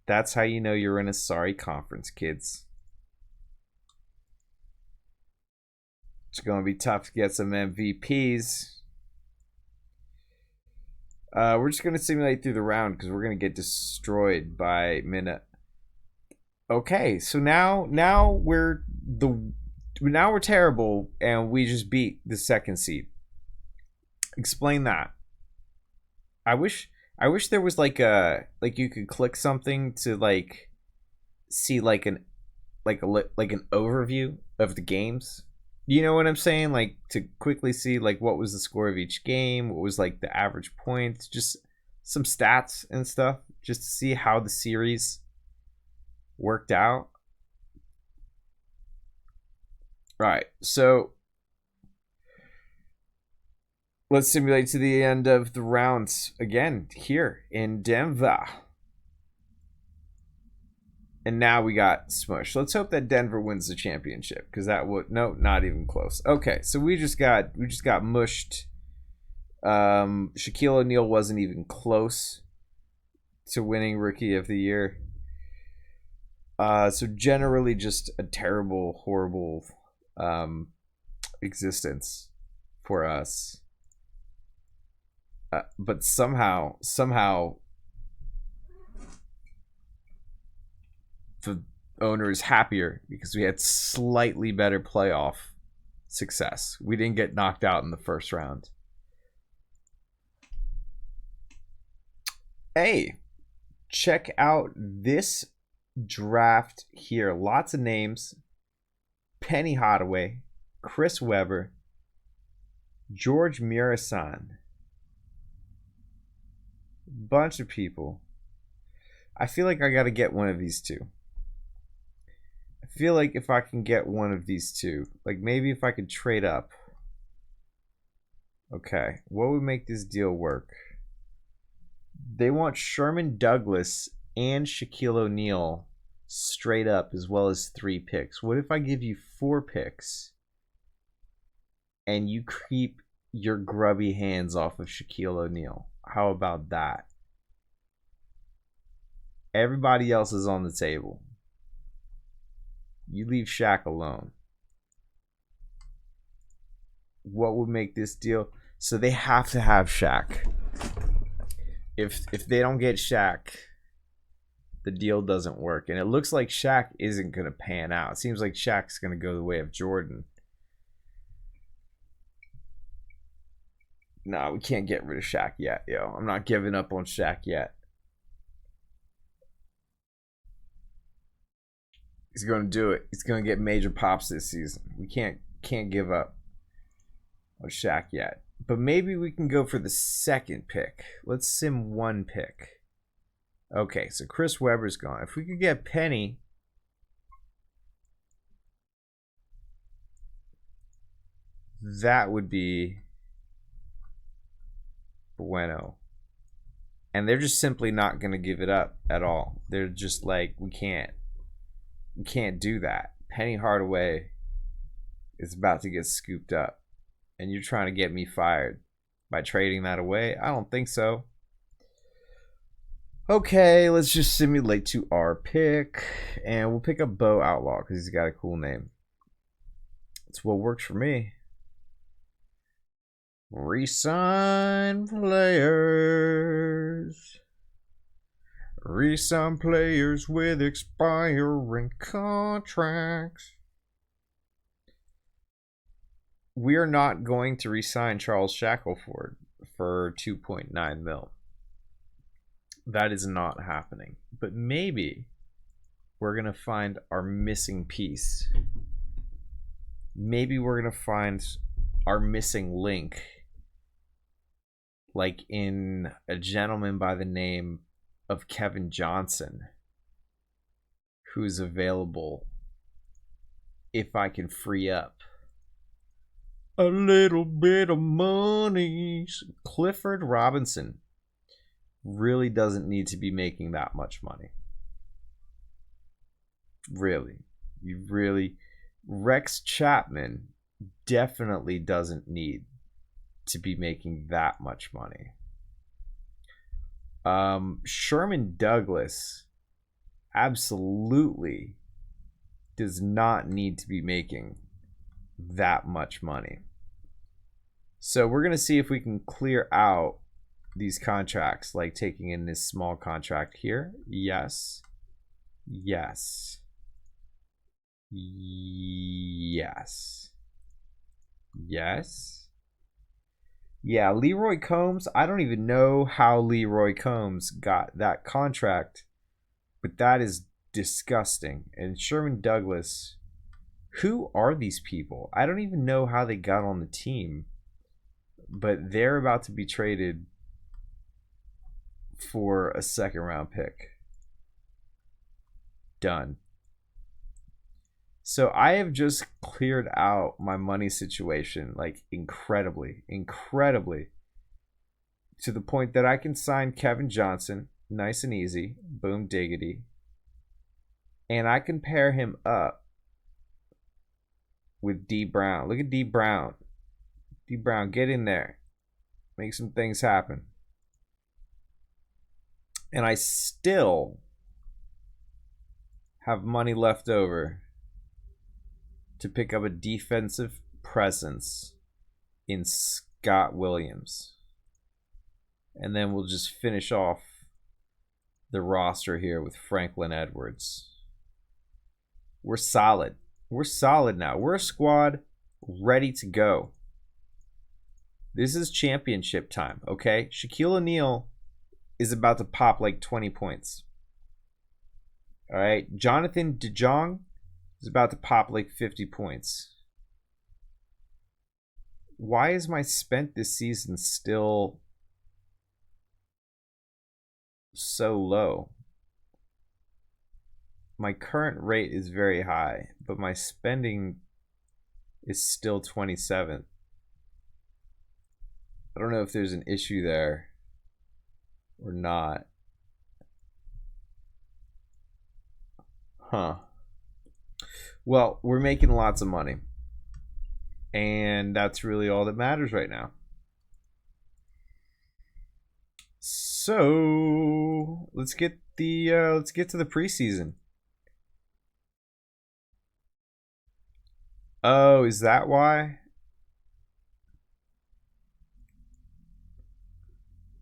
That's how you know you're in a sorry conference, kids. It's going to be tough to get some MVPs. We're just going to simulate through the round because we're going to get destroyed by minute. Okay, so now we're terrible and we just beat the 2nd seed. Explain that. I wish there was like you could click something to like see like an overview of the games. You know what I'm saying? Like to quickly see like what was the score of each game, what was like the average points, just some stats and stuff, just to see how the series worked out. Right. So let's simulate to the end of the rounds again here in Denver. And now we got smushed. Let's hope that Denver wins the championship because that would not even close. Okay, so we just got mushed. Shaquille O'Neal wasn't even close to winning Rookie of the Year. So generally just a terrible, horrible existence for us. But somehow the owner is happier because we had slightly better playoff success. We didn't get knocked out in the first round. Hey, check out this draft here. Lots of names. Penny Hardaway, Chris Webber, George Murasan, Bunch of people. I feel like I got to get one of these two. I feel like if I can get one of these two, like maybe if I could trade up. Okay, what would make this deal work? They want Sherman Douglas and Shaquille O'Neal straight up, as well as 3 picks. What if I give you 4 picks and you keep your grubby hands off of Shaquille O'Neal? How about that? Everybody else is on the table. You leave Shaq alone. What would make this deal? So they have to have Shaq. If they don't get Shaq, the deal doesn't work. And it looks like Shaq isn't going to pan out. It seems like Shaq's going to go the way of Jordan. No, we can't get rid of Shaq yet, yo. I'm not giving up on Shaq yet. He's going to do it. He's going to get major pops this season. We can't give up on Shaq yet. But maybe we can go for the 2nd pick. Let's sim 1 pick. Okay, so Chris Webber's gone. If we could get Penny, that would be bueno. And they're just simply not going to give it up at all. They're just like, we can't do that. Penny Hardaway is about to get scooped up. And you're trying to get me fired by trading that away? I don't think so. Okay, let's just simulate to our pick. And we'll pick up Bo Outlaw because he's got a cool name. It's what works for me. Resign players. Resign players with expiring contracts. We are not going to re-sign Charles Shackelford for 2.9 mil. That is not happening. But maybe we're going to find our missing piece. Maybe we're going to find our missing link. Like in a gentleman by the name of Kevin Johnson, who's available if I can free up a little bit of money. Clifford Robinson really doesn't need to be making that much money. Really. Rex Chapman definitely doesn't need to be making that much money. Sherman Douglas absolutely does not need to be making that much money. So we're going to see if we can clear out these contracts, like taking in this small contract here. Yes. Yes. Yes. Yes. Yeah, Leroy Combs, I don't even know how Leroy Combs got that contract, but that is disgusting. And Sherman Douglas, who are these people? I don't even know how they got on the team, but they're about to be traded for a 2nd round pick. Done. So I have just cleared out my money situation, like incredibly, to the point that I can sign Kevin Johnson, nice and easy, boom diggity, and I can pair him up with D Brown. Look at D Brown. D Brown, get in there, make some things happen. And I still have money left over to pick up a defensive presence in Scott Williams. And then we'll just finish off the roster here with Franklin Edwards. We're solid. We're solid now. We're a squad ready to go. This is championship time, okay? Shaquille O'Neal is about to pop like 20 points. All right? Jonathan DeJong is about to pop like 50 points. Why is my spent this season still so low? My current rate is very high, but my spending is still 27. I don't know if there's an issue there or not. Huh. Well, we're making lots of money. And that's really all that matters right now. So let's get to the preseason. Oh, is that why?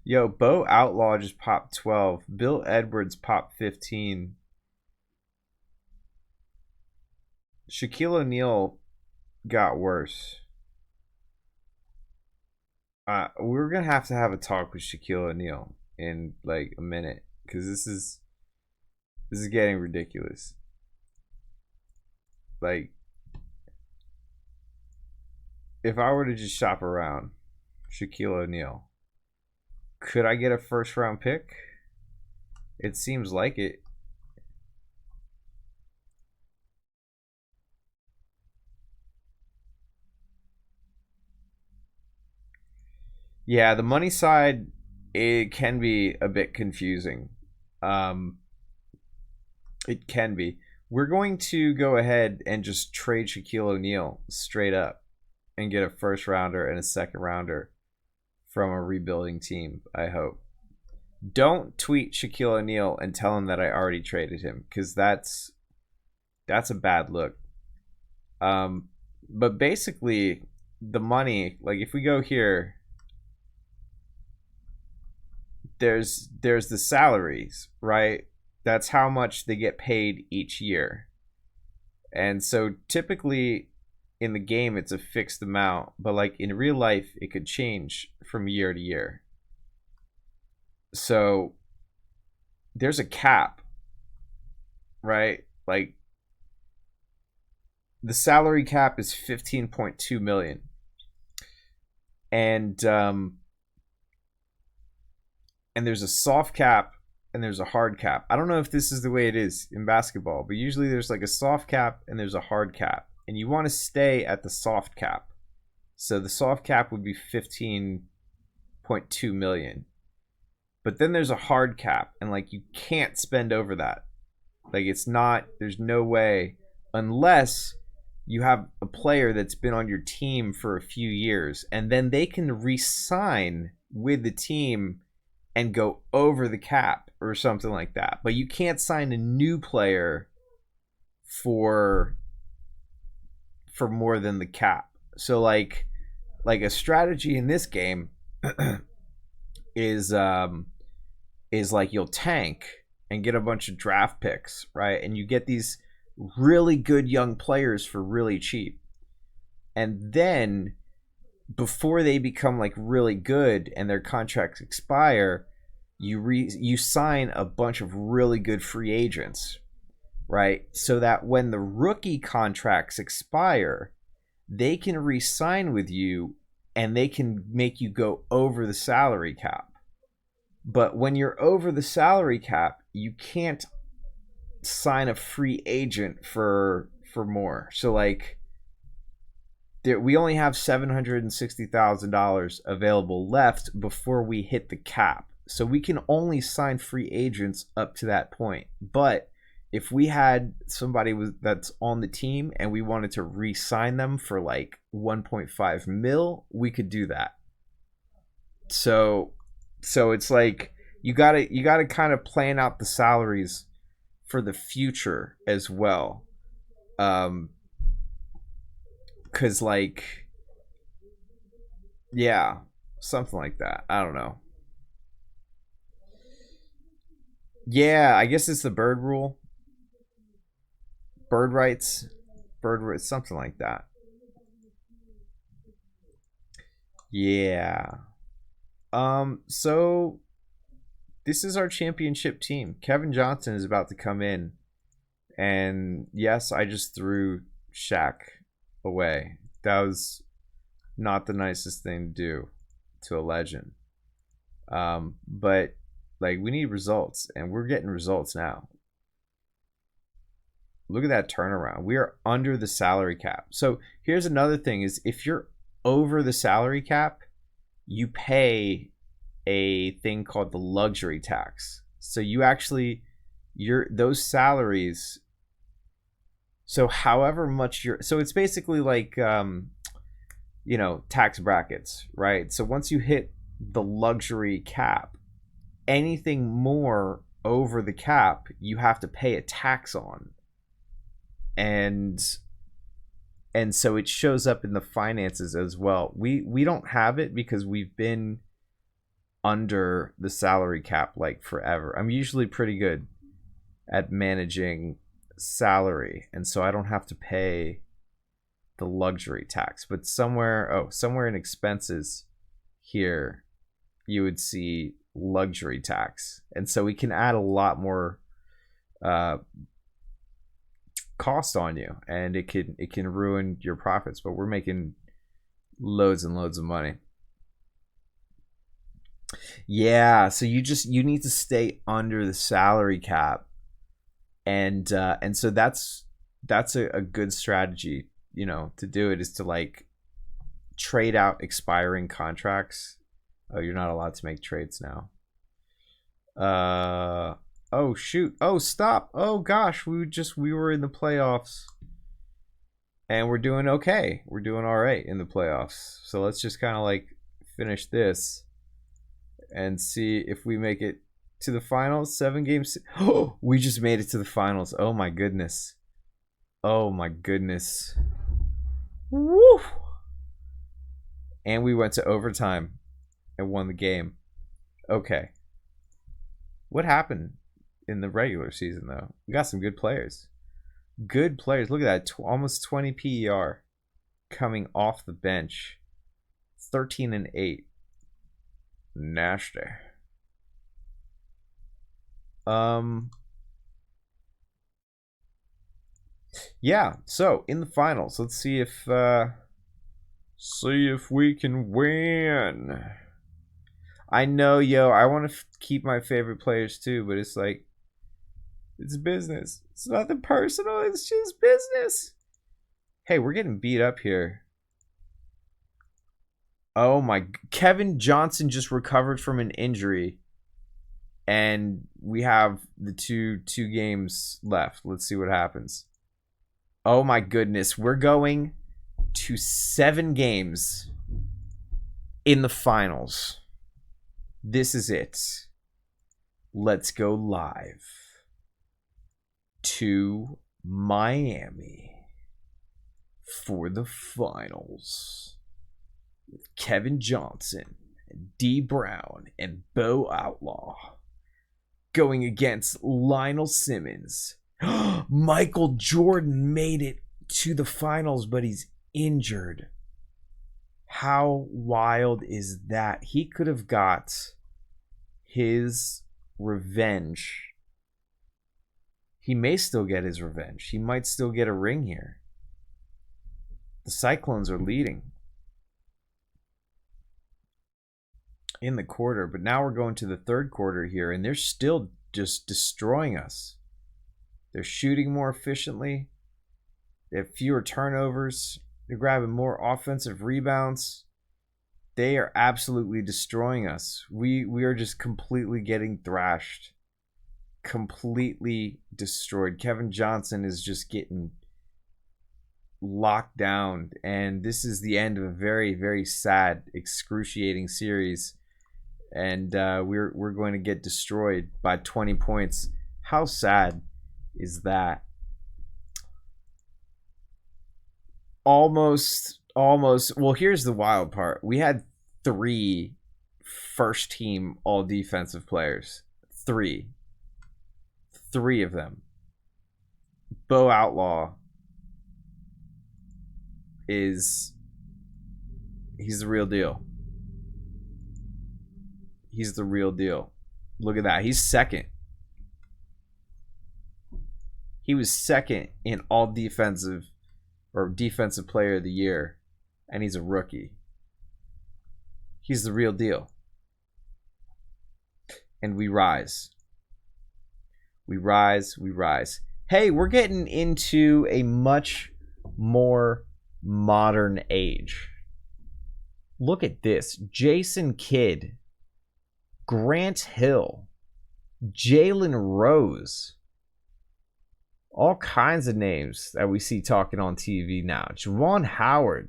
Yo, Bo Outlaw just popped 12. Bill Edwards popped 15. Shaquille O'Neal got worse. We're gonna have to have a talk with Shaquille O'Neal in like a minute because this is getting ridiculous. Like, if I were to just shop around Shaquille O'Neal, could I get a first round pick? It seems like it. Yeah, the money side, it can be a bit confusing. Um, it can be. We're going to go ahead and just trade Shaquille O'Neal straight up and get a first rounder and a second rounder from a rebuilding team, I hope. Don't tweet Shaquille O'Neal and tell him that I already traded him, because that's a bad look. But basically, the money, like if we go here, there's the salaries, right? That's how much they get paid each year. And so typically in the game it's a fixed amount, but like in real life it could change from year to year. So there's a cap, right? Like the salary cap is 15.2 million. And there's a soft cap and there's a hard cap. I don't know if this is the way it is in basketball, but usually there's like a soft cap and there's a hard cap. And you want to stay at the soft cap. So the soft cap would be 15.2 million. But then there's a hard cap, and like you can't spend over that. Like it's not, there's no way, unless you have a player that's been on your team for a few years, and then they can re-sign with the team and go over the cap or something like that. But you can't sign a new player for more than the cap. So like a strategy in this game is like you'll tank and get a bunch of draft picks, right? And you get these really good young players for really cheap. And then before they become like really good and their contracts expire, you sign a bunch of really good free agents, right? So that when the rookie contracts expire, they can re-sign with you and they can make you go over the salary cap. But when you're over the salary cap, you can't sign a free agent for more. So like we only have $760,000 available left before we hit the cap. So we can only sign free agents up to that point. But if we had somebody that's on the team and we wanted to re-sign them for like 1.5 mil, we could do that. So it's like you gotta kind of plan out the salaries for the future as well. Cause like, yeah, something like that. I don't know. Yeah, I guess it's the bird rule. Bird rights. Bird rights, something like that. Yeah. So this is our championship team. Kevin Johnson is about to come in. And yes, I just threw Shaq away. That was not the nicest thing to do to a legend. But Like, we need results, and we're getting results now. Look at that turnaround. We are under the salary cap. So here's another thing is if you're over the salary cap, you pay a thing called the luxury tax. So you actually, those salaries, so however much so it's basically like, you know, tax brackets, right? So once you hit the luxury cap, anything more over the cap, you have to pay a tax on. And so it shows up in the finances as well. We don't have it because we've been under the salary cap like forever. I'm usually pretty good at managing salary, and so I don't have to pay the luxury tax. But somewhere in expenses here, you would see luxury tax, and so we can add a lot more cost on you, and it can ruin your profits. But we're making loads and loads of money. Yeah, so you need to stay under the salary cap, and so that's a good strategy, you know, to do it, is to like trade out expiring contracts. Oh, you're not allowed to make trades now. Oh shoot. Oh, stop. Oh gosh, we were in the playoffs, and we're doing okay. We're doing all right in the playoffs. So let's just kind of like finish this and see if we make it to the finals. 7 games. Oh, we just made it to the finals. Oh my goodness. Oh my goodness. Woo! And we went to overtime and won the game. Okay. What happened in the regular season, though? We got some good players. Good players. Look at that. Almost 20 PER coming off the bench. 13-8. Nasty. Yeah, so in the finals, let's see if we can win. I know, yo, I want to keep my favorite players too, but it's like, it's business. It's nothing personal, it's just business. Hey, we're getting beat up here. Oh my, Kevin Johnson just recovered from an injury, and we have the two games left. Let's see what happens. Oh my goodness, we're going to 7 games in the finals. This is it. Let's go live to Miami for the finals with Kevin Johnson, D Brown, and Bo Outlaw going against Lionel Simmons. Michael Jordan made it to the finals, but he's injured. How wild is that? He could have got his revenge. He may still get his revenge. He might still get a ring here. The Cyclones are leading in the quarter, but now we're going to the third quarter here, and they're still just destroying us. They're shooting more efficiently. They have fewer turnovers. They're grabbing more offensive rebounds. They are absolutely destroying us. We are just completely getting thrashed. Completely destroyed. Kevin Johnson is just getting locked down. And this is the end of a very, very sad, excruciating series. And we're going to get destroyed by 20 points. How sad is that? Almost. Well, here's the wild part. We had 3 first team all defensive players. 3 of them. Bo Outlaw he's the real deal. He's the real deal. Look at that. He's second. He was second in all defensive player of the year, and he's a rookie. He's the real deal. and we rise. We rise, we rise. Hey, we're getting into a much more modern age. Look at this. Jason Kidd, Grant Hill, Jalen Rose. All kinds of names that we see talking on TV now. Juwan Howard.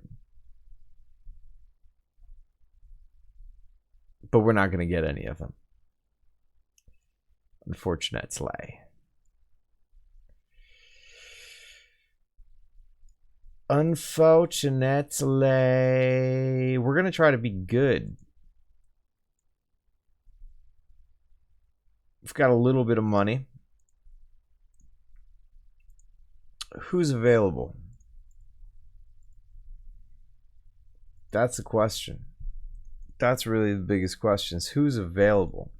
But we're not going to get any of them. Unfortunately. Unfortunately. We're going to try to be good. We've got a little bit of money. Who's available? That's the question. That's really the biggest question, is who's available?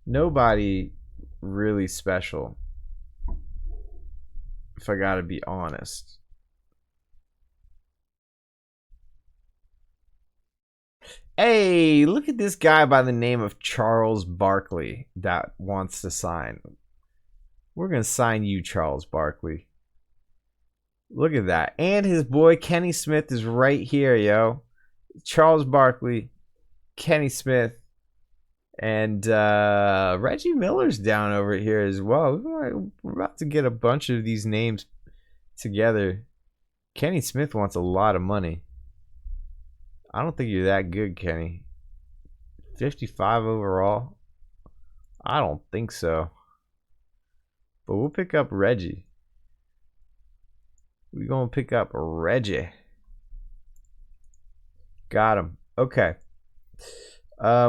Nobody really special, if I gotta be honest. Hey, look at this guy by the name of Charles Barkley that wants to sign. We're gonna sign you, Charles Barkley. Look at that. And his boy Kenny Smith is right here, yo. Charles Barkley, Kenny Smith, and Reggie Miller's down over here as well. We're about to get a bunch of these names together. Kenny Smith wants a lot of money. I don't think you're that good, Kenny. 55 overall? I don't think so. But we'll pick up Reggie. We're going to pick up Reggie. Got him. Okay.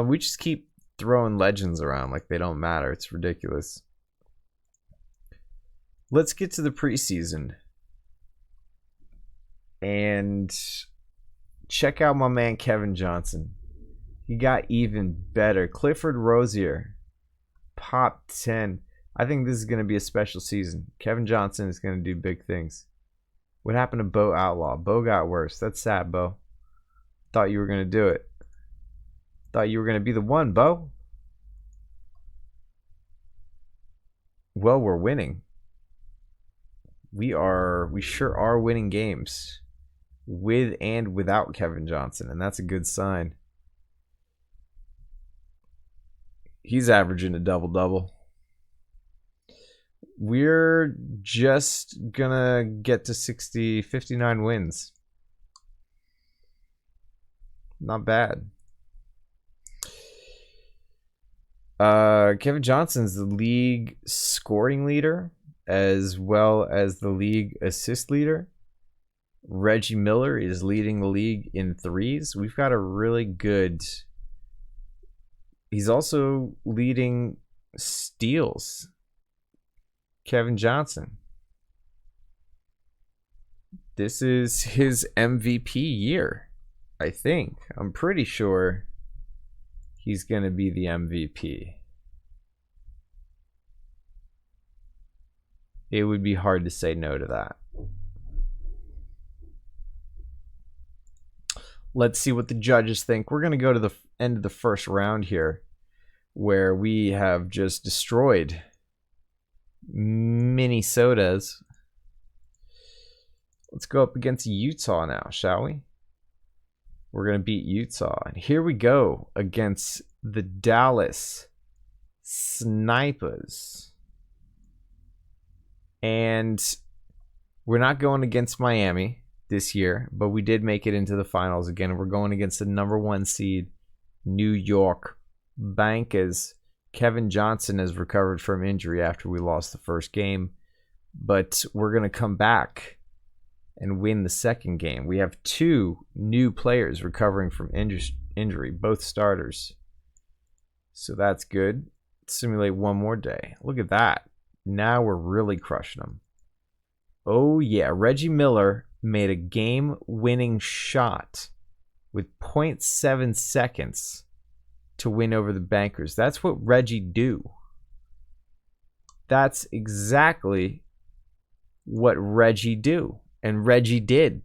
We just keep throwing legends around like they don't matter. It's ridiculous. Let's get to the preseason. And check out my man Kevin Johnson. He got even better. Clifford Rozier. Pop 10. I think this is going to be a special season. Kevin Johnson is going to do big things. What happened to Bo Outlaw? Bo got worse. That's sad, Bo. Thought you were going to do it. Thought you were going to be the one, Bo. Well, we're winning. We sure are winning games. With and without Kevin Johnson. And that's a good sign. He's averaging a double-double. We're just going to get to 59 wins. Not bad. Kevin Johnson's the league scoring leader as well as the league assist leader. Reggie Miller is leading the league in threes. We've got a really good... He's also leading steals. Kevin Johnson. This is his MVP year, I think. I'm pretty sure he's going to be the MVP. It would be hard to say no to that. Let's see what the judges think. We're going to go to the end of the first round here, where we have just destroyed Minnesota's. Let's go up against Utah now, shall we? We're going to beat Utah. And here we go against the Dallas Snipers. And we're not going against Miami this year, but we did make it into the finals again. We're going against the #1 seed, New York Bankers. Kevin Johnson has recovered from injury after we lost the first game, but we're going to come back and win the second game. We have 2 new players recovering from injury, both starters. So that's good. Simulate one more day. Look at that. Now we're really crushing them. Oh yeah, Reggie Miller made a game-winning shot with 0.7 seconds to win over the Bankers. That's what Reggie do. That's exactly what Reggie do. And Reggie did.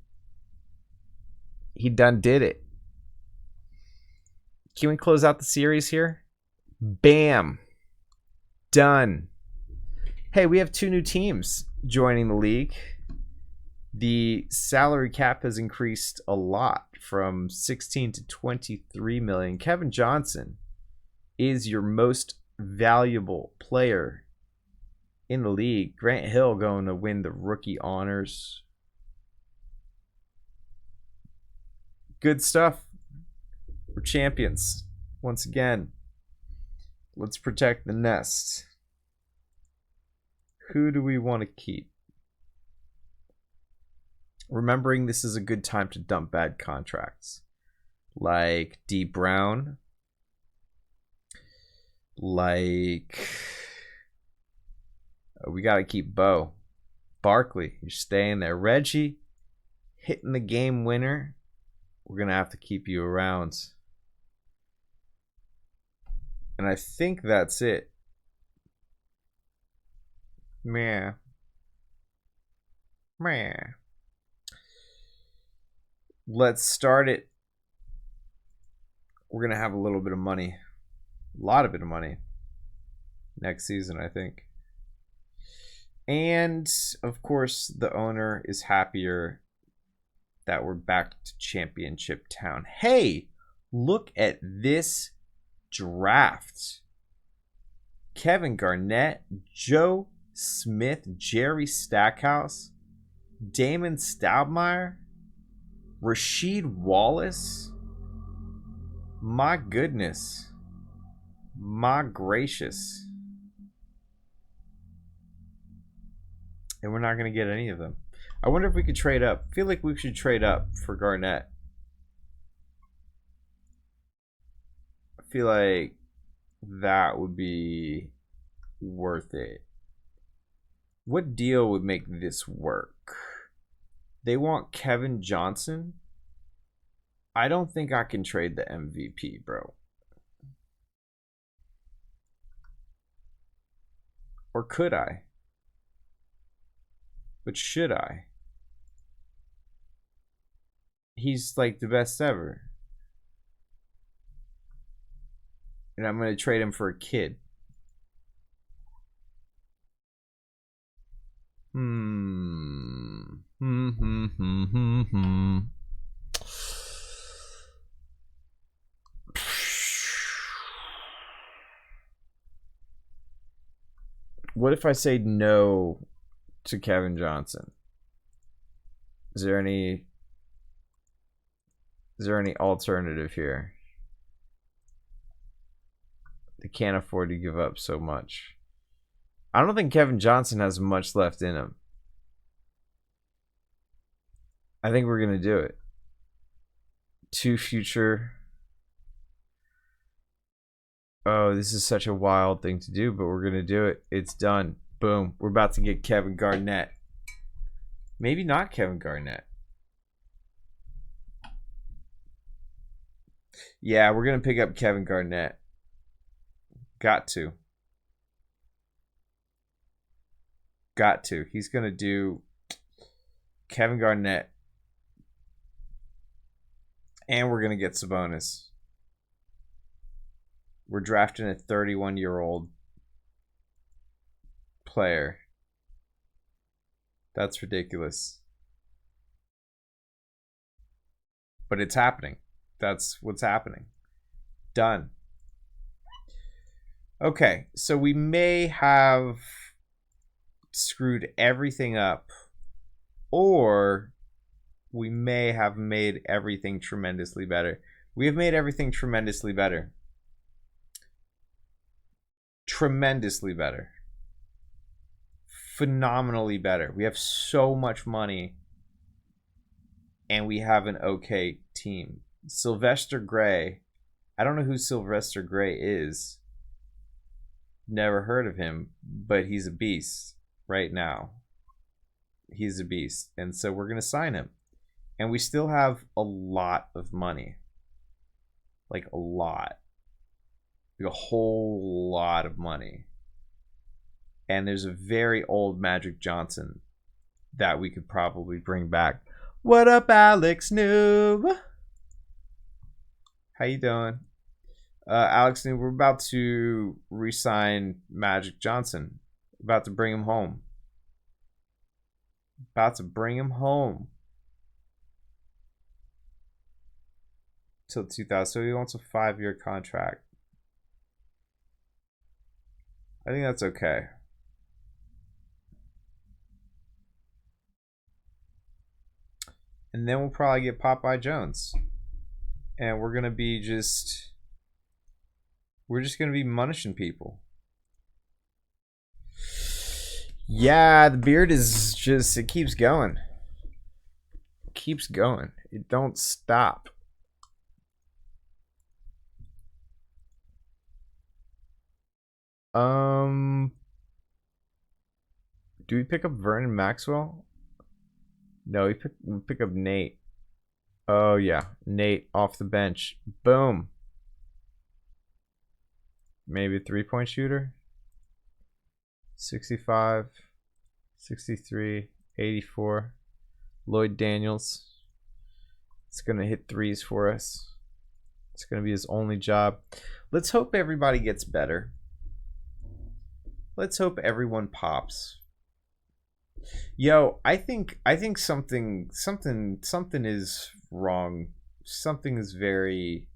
He done did it. Can we close out the series here? Bam. Done. Hey, we have 2 new teams joining the league. The salary cap has increased a lot from 16 to 23 million. Kevin Johnson is your most valuable player in the league. Grant Hill going to win the rookie honors. Good stuff. We're champions once again. Let's protect the nest. Who do we want to keep? Remembering this is a good time to dump bad contracts. Like D. Brown. Like... we got to keep Bo. Barkley, you're staying there. Reggie, hitting the game winner. We're going to have to keep you around. And I think that's it. Meh. Meh. Let's start it. We're going to have a little bit of money. A lot of bit of money. Next season, I think. And, of course, the owner is happier that we're back to Championship Town. Hey, look at this draft. Kevin Garnett, Joe Smith, Jerry Stackhouse, Damon Stoudemire, Rasheed Wallace. My goodness. My gracious. And we're not going to get any of them. I wonder if we could trade up. I feel like we should trade up for Garnett. I feel like that would be worth it. What deal would make this work? They want Kevin Johnson. I don't think I can trade the MVP, bro. Or could I? But should I? He's like the best ever. And I'm going to trade him for a kid. What if I say no to Kevin Johnson? Is there any alternative here? They can't afford to give up so much. I don't think Kevin Johnson has much left in him. I think we're going to do it. 2 future. Oh, this is such a wild thing to do, but we're going to do it. It's done. Boom. We're about to get Kevin Garnett. Maybe not Kevin Garnett. Yeah, we're going to pick up Kevin Garnett. Got to. Got to. He's going to do Kevin Garnett. And we're going to get Sabonis. We're drafting a 31-year-old player. That's ridiculous. But it's happening. That's what's happening. Done. Okay, so we may have screwed everything up, or we may have made everything tremendously better. We have made everything tremendously better. Tremendously better. Phenomenally better. We have so much money, and we have an okay team. Sylvester Gray. I don't know who Sylvester Gray is. Never heard of him, but he's a beast right now. He's a beast. And so we're going to sign him. And we still have a lot of money. Like a lot. Like a whole lot of money. And there's a very old Magic Johnson that we could probably bring back. What up, Alex Noob? How you doing? Alex, we're about to re-sign Magic Johnson. About to bring him home. About to bring him home. Till 2000. So he wants a 5-year contract. I think that's okay. And then we'll probably get Popeye Jones. And we're gonna be just... We're just gonna be munishing people. Yeah, the beard is just... It keeps going. It keeps going. It don't stop. Do we pick up Vernon Maxwell? No, we pick up Nate. Oh yeah, Nate off the bench. Boom. Maybe a 3-point shooter. 65, 63, 84. Lloyd Daniels. It's gonna hit threes for us. It's gonna be his only job. Let's hope everybody gets better. Let's hope everyone pops. Yo, I think something is wrong. Something is very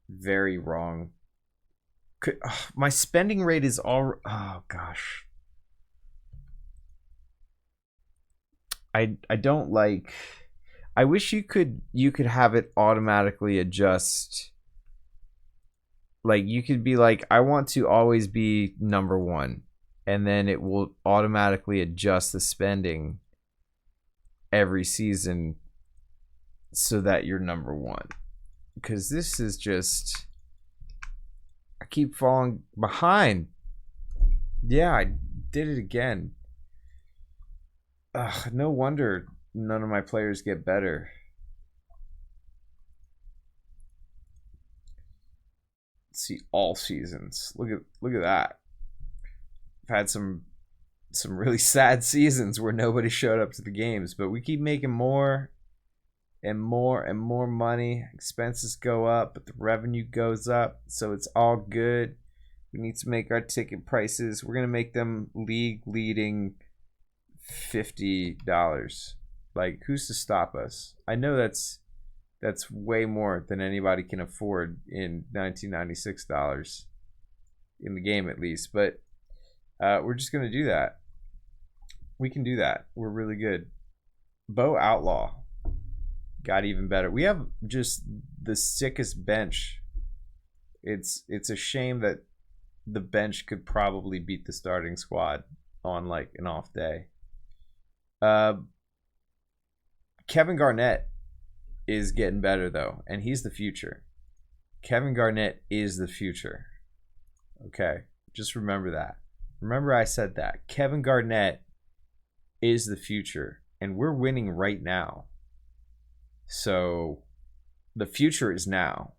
wrong. My spending rate is all... Oh gosh. I don't like... I wish you could have it automatically adjust. Like you could be like, I want to always be number 1. And then it will automatically adjust the spending every season so that you're number 1. Because this is just... I keep falling behind. Yeah, I did it again. Ugh, no wonder none of my players get better. Let's see, all seasons. Look at that. I've had some really sad seasons where nobody showed up to the games, but we keep making more and more and more money. Expenses go up, but the revenue goes up, so it's all good. We need to make our ticket prices. We're gonna make them league leading $50. Like, who's to stop us? I know that's way more than anybody can afford in $1996 in the game, at least, but we're just going to do that. We can do that. We're really good. Bo Outlaw got even better. We have just the sickest bench. It's a shame that the bench could probably beat the starting squad on like an off day. Kevin Garnett is getting better though, and he's the future. Kevin Garnett is the future. Okay, just remember that. Remember I said that. Kevin Garnett is the future, and we're winning right now. So the future is now,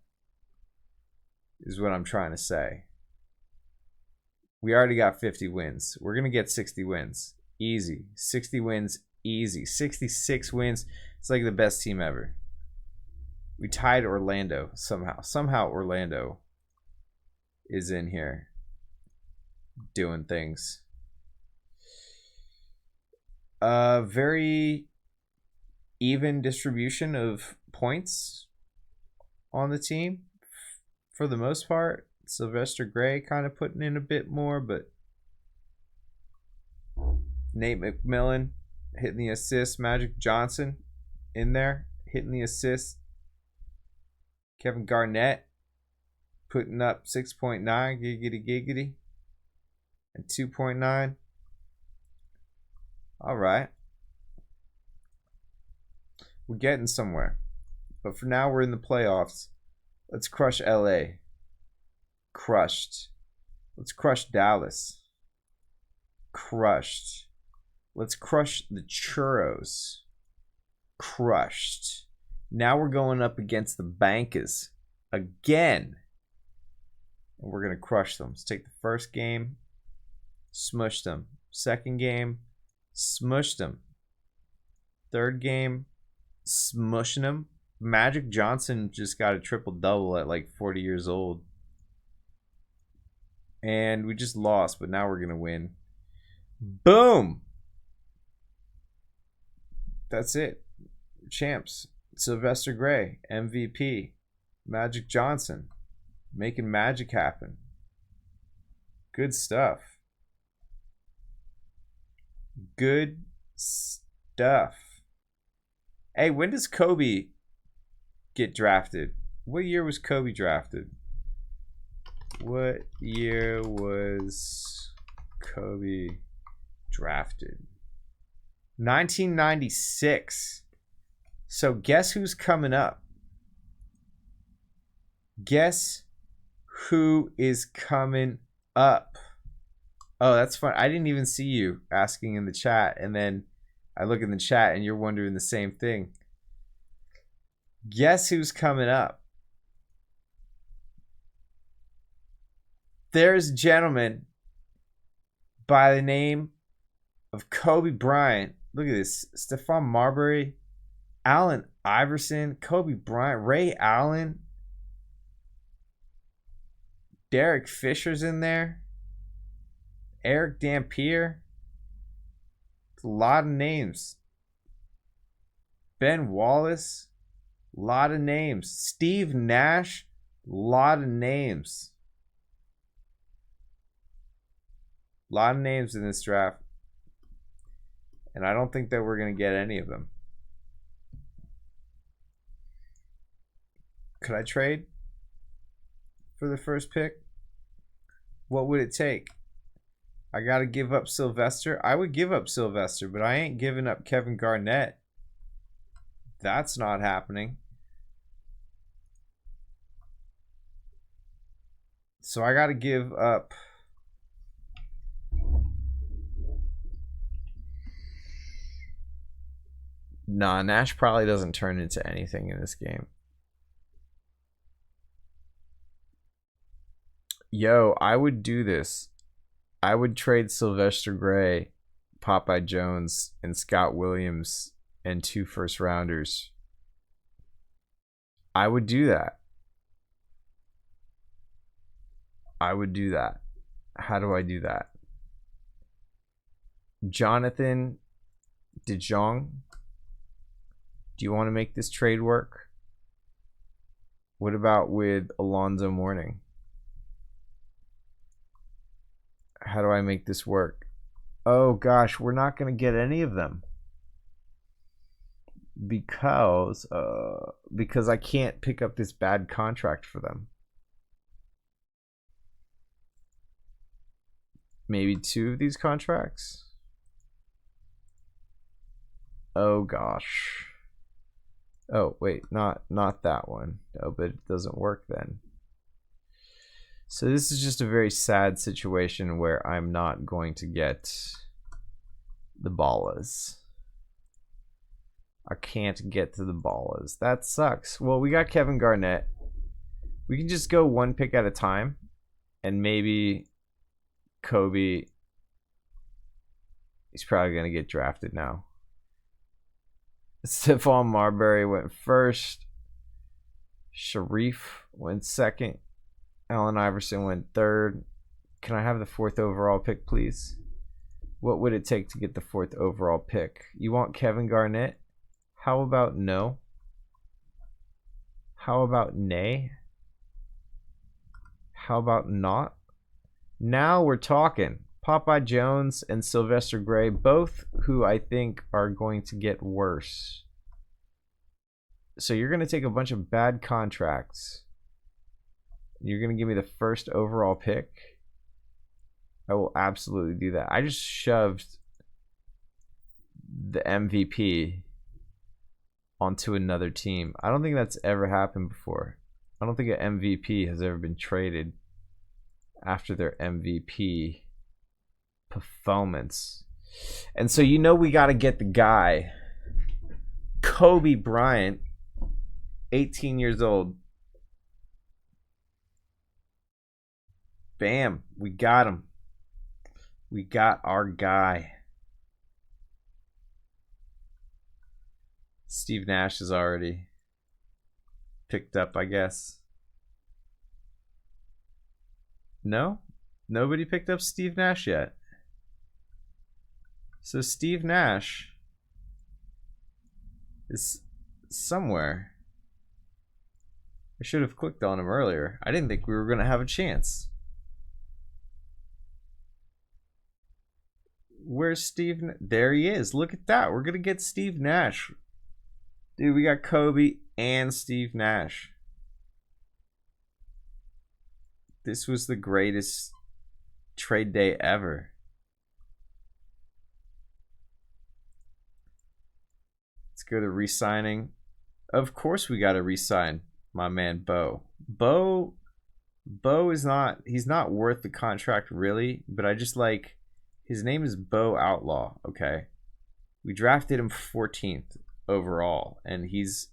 is what I'm trying to say. We already got 50 wins. We're going to get 60 wins. Easy. 60 wins, easy. 66 wins. It's like the best team ever. We tied Orlando somehow. Somehow Orlando is in here doing things. Very even distribution of points on the team for the most part. Sylvester Gray kind of putting in a bit more, but Nate McMillan hitting the assist. Magic Johnson in there hitting the assist. Kevin Garnett putting up 6.9 giggity giggity and 2.9. All right, we're getting somewhere, but for now we're in the playoffs. Let's crush LA. Crushed. Let's crush Dallas. Crushed. Let's crush the Churros. Crushed. Now we're going up against the Bankers again. And we're going to crush them. Let's take the first game. Smush them. Second game. Smush them. Third game. Smushing them. Magic Johnson just got a triple-double at like 40 years old. And we just lost, but now we're going to win. Boom! That's it. Champs. Sylvester Gray, MVP. Magic Johnson, making magic happen. Good stuff. Good stuff. Hey, when does Kobe get drafted? What year was Kobe drafted? What year was Kobe drafted? 1996. So guess who's coming up? Guess who is coming up? Oh, that's fun. I didn't even see you asking in the chat, and then I look in the chat and you're wondering the same thing. Guess who's coming up? There's a gentleman by the name of Kobe Bryant. Look at this. Stephon Marbury, Allen Iverson, Kobe Bryant, Ray Allen, Derek Fisher's in there, Eric Dampier. It's a lot of names. Ben Wallace, a lot of names. Steve Nash, a lot of names. A lot of names in this draft. And I don't think that we're going to get any of them. Could I trade for the first pick? What would it take? I got to give up Sylvester. I would give up Sylvester, but I ain't giving up Kevin Garnett. That's not happening. So I got to give up. Nah, Nash probably doesn't turn into anything in this game. Yo, I would do this. I would trade Sylvester Gray, Popeye Jones, and Scott Williams and 2 first-rounders. I would do that. I would do that. How do I do that? Jonathan DeJong. Do you want to make this trade work? What about with Alonzo Mourning? How do I make this work? Oh gosh, we're not going to get any of them. Because I can't pick up this bad contract for them. Maybe 2 of these contracts? Oh gosh. Oh, wait, not that one. Oh, but it doesn't work then. So this is just a very sad situation where I'm not going to get the ballas. I can't get to the ballas. That sucks. Well, we got Kevin Garnett. We can just go 1 pick at a time. And maybe Kobe, he's probably going to get drafted now. Stephon Marbury went first. Sharif went second. Allen Iverson went third. Can I have the 4th overall pick, please? What would it take to get the 4th overall pick? You want Kevin Garnett? How about no? How about nay? How about not? Now we're talking. Popeye Jones and Sylvester Gray, both who I think are going to get worse. So you're going to take a bunch of bad contracts. You're going to give me the 1st overall pick. I will absolutely do that. I just shoved the MVP onto another team. I don't think that's ever happened before. I don't think an MVP has ever been traded after their MVP performance. And so you know we got to get the guy, Kobe Bryant, 18 years old. Bam, we got him. We got our guy. Steve Nash is already picked up, I guess. No? Nobody picked up Steve Nash yet. So Steve Nash is somewhere. I should have clicked on him earlier. I didn't think we were going to have a chance. Where's Steve? There he is. Look at that. We're going to get Steve Nash. Dude, we got Kobe and Steve Nash. This was the greatest trade day ever. Let's go to re-signing. Of course we got to re-sign my man Bo. Bo is not, he's not worth the contract really, but I just like, his name is Bo Outlaw, okay? We drafted him 14th overall, and he's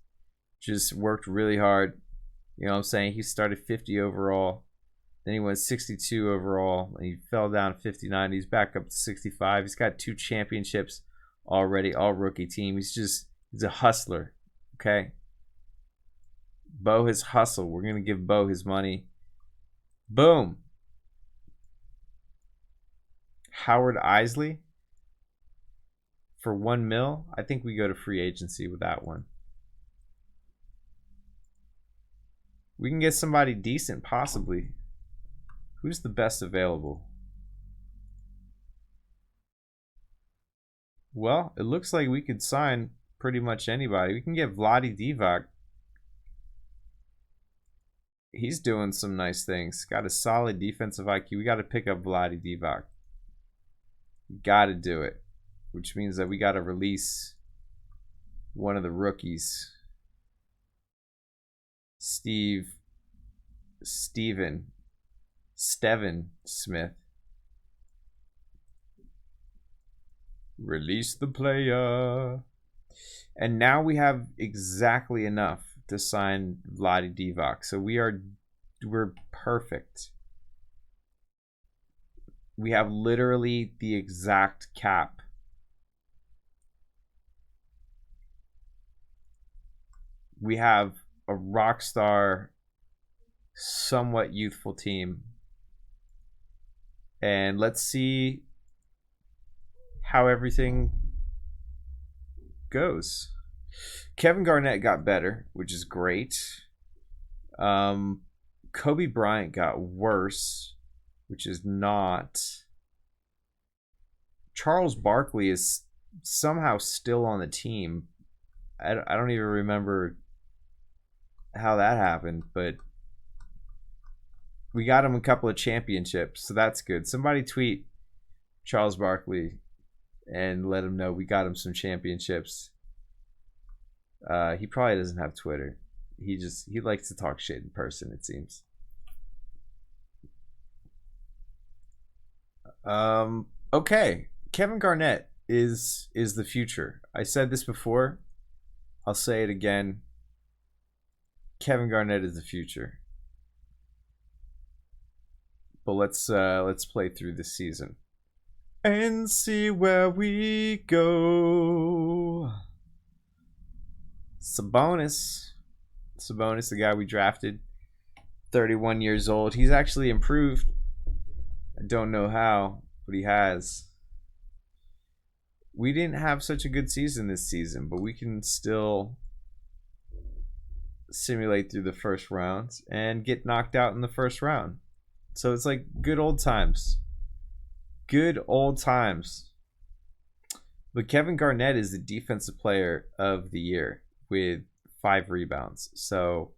just worked really hard. You know what I'm saying? He started 50 overall. Then he went 62 overall, and he fell down to 59. He's back up to 65. He's got 2 championships already, all rookie team. He's a hustler, okay? Bo has hustled. We're going to give Bo his money. Boom. Howard Isley for $1 million. I think we go to free agency with that one. We can get somebody decent, possibly. Who's the best available? Well, it looks like we could sign pretty much anybody. We can get Vlade Divac. He's doing some nice things. Got a solid defensive IQ. We got to pick up Vlade Divac. Got to do it. Which means that we got to release one of the rookies. Steven Smith. Release the player. And now we have exactly enough to sign Vlade Divac. So we're perfect. We have literally the exact cap. We have a rock star, somewhat youthful team. And let's see how everything goes. Kevin Garnett got better, which is great. Kobe Bryant got worse, which is not. Charles Barkley is somehow still on the team. I don't even remember how that happened, but we got him a couple of championships, so that's good. Somebody tweet Charles Barkley and let him know we got him some championships. He probably doesn't have Twitter. He likes to talk shit in person, it seems. Okay, Kevin Garnett is the future. I said this before. I'll say it again. Kevin Garnett is the future. But let's play through this season and see where we go. Sabonis, the guy we drafted, 31 years old. He's actually improved. I don't know how, but he has. We didn't have such a good season this season, but we can still simulate through the first rounds and get knocked out in the first round. So it's like good old times. Good old times. But Kevin Garnett is the defensive player of the year with 5 rebounds. So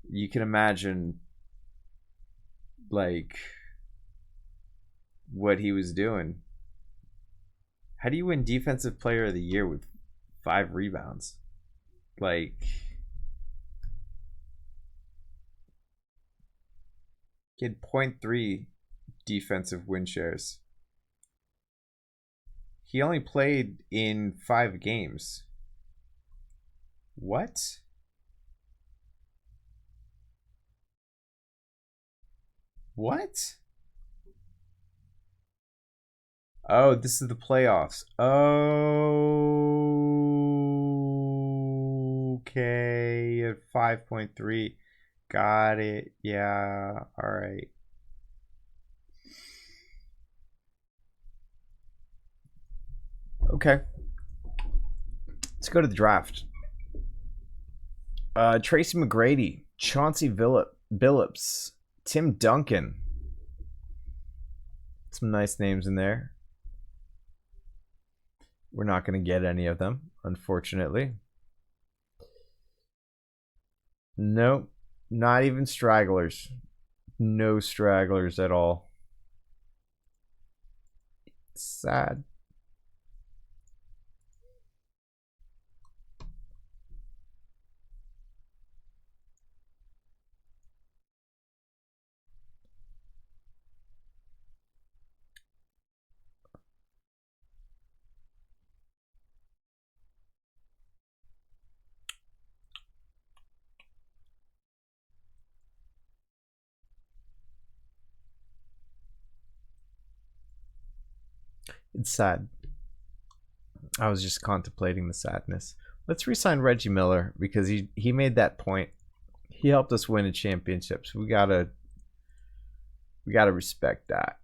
you can imagine like what he was doing. How do you win defensive player of the year with 5 rebounds? Like, he had 0.3 defensive win shares. He only played in 5 games. What? What? Oh, this is the playoffs. Okay. Okay, at 5.3. Got it. Yeah. All right. Okay. Let's go to the draft. Tracy McGrady, Chauncey Billups, Tim Duncan. Some nice names in there. We're not going to get any of them, unfortunately. Nope. Not even stragglers. No stragglers at all. Sad. It's sad. I was just contemplating the sadness. Let's re-sign Reggie Miller because he made that point. He helped us win a championship, so we gotta respect that.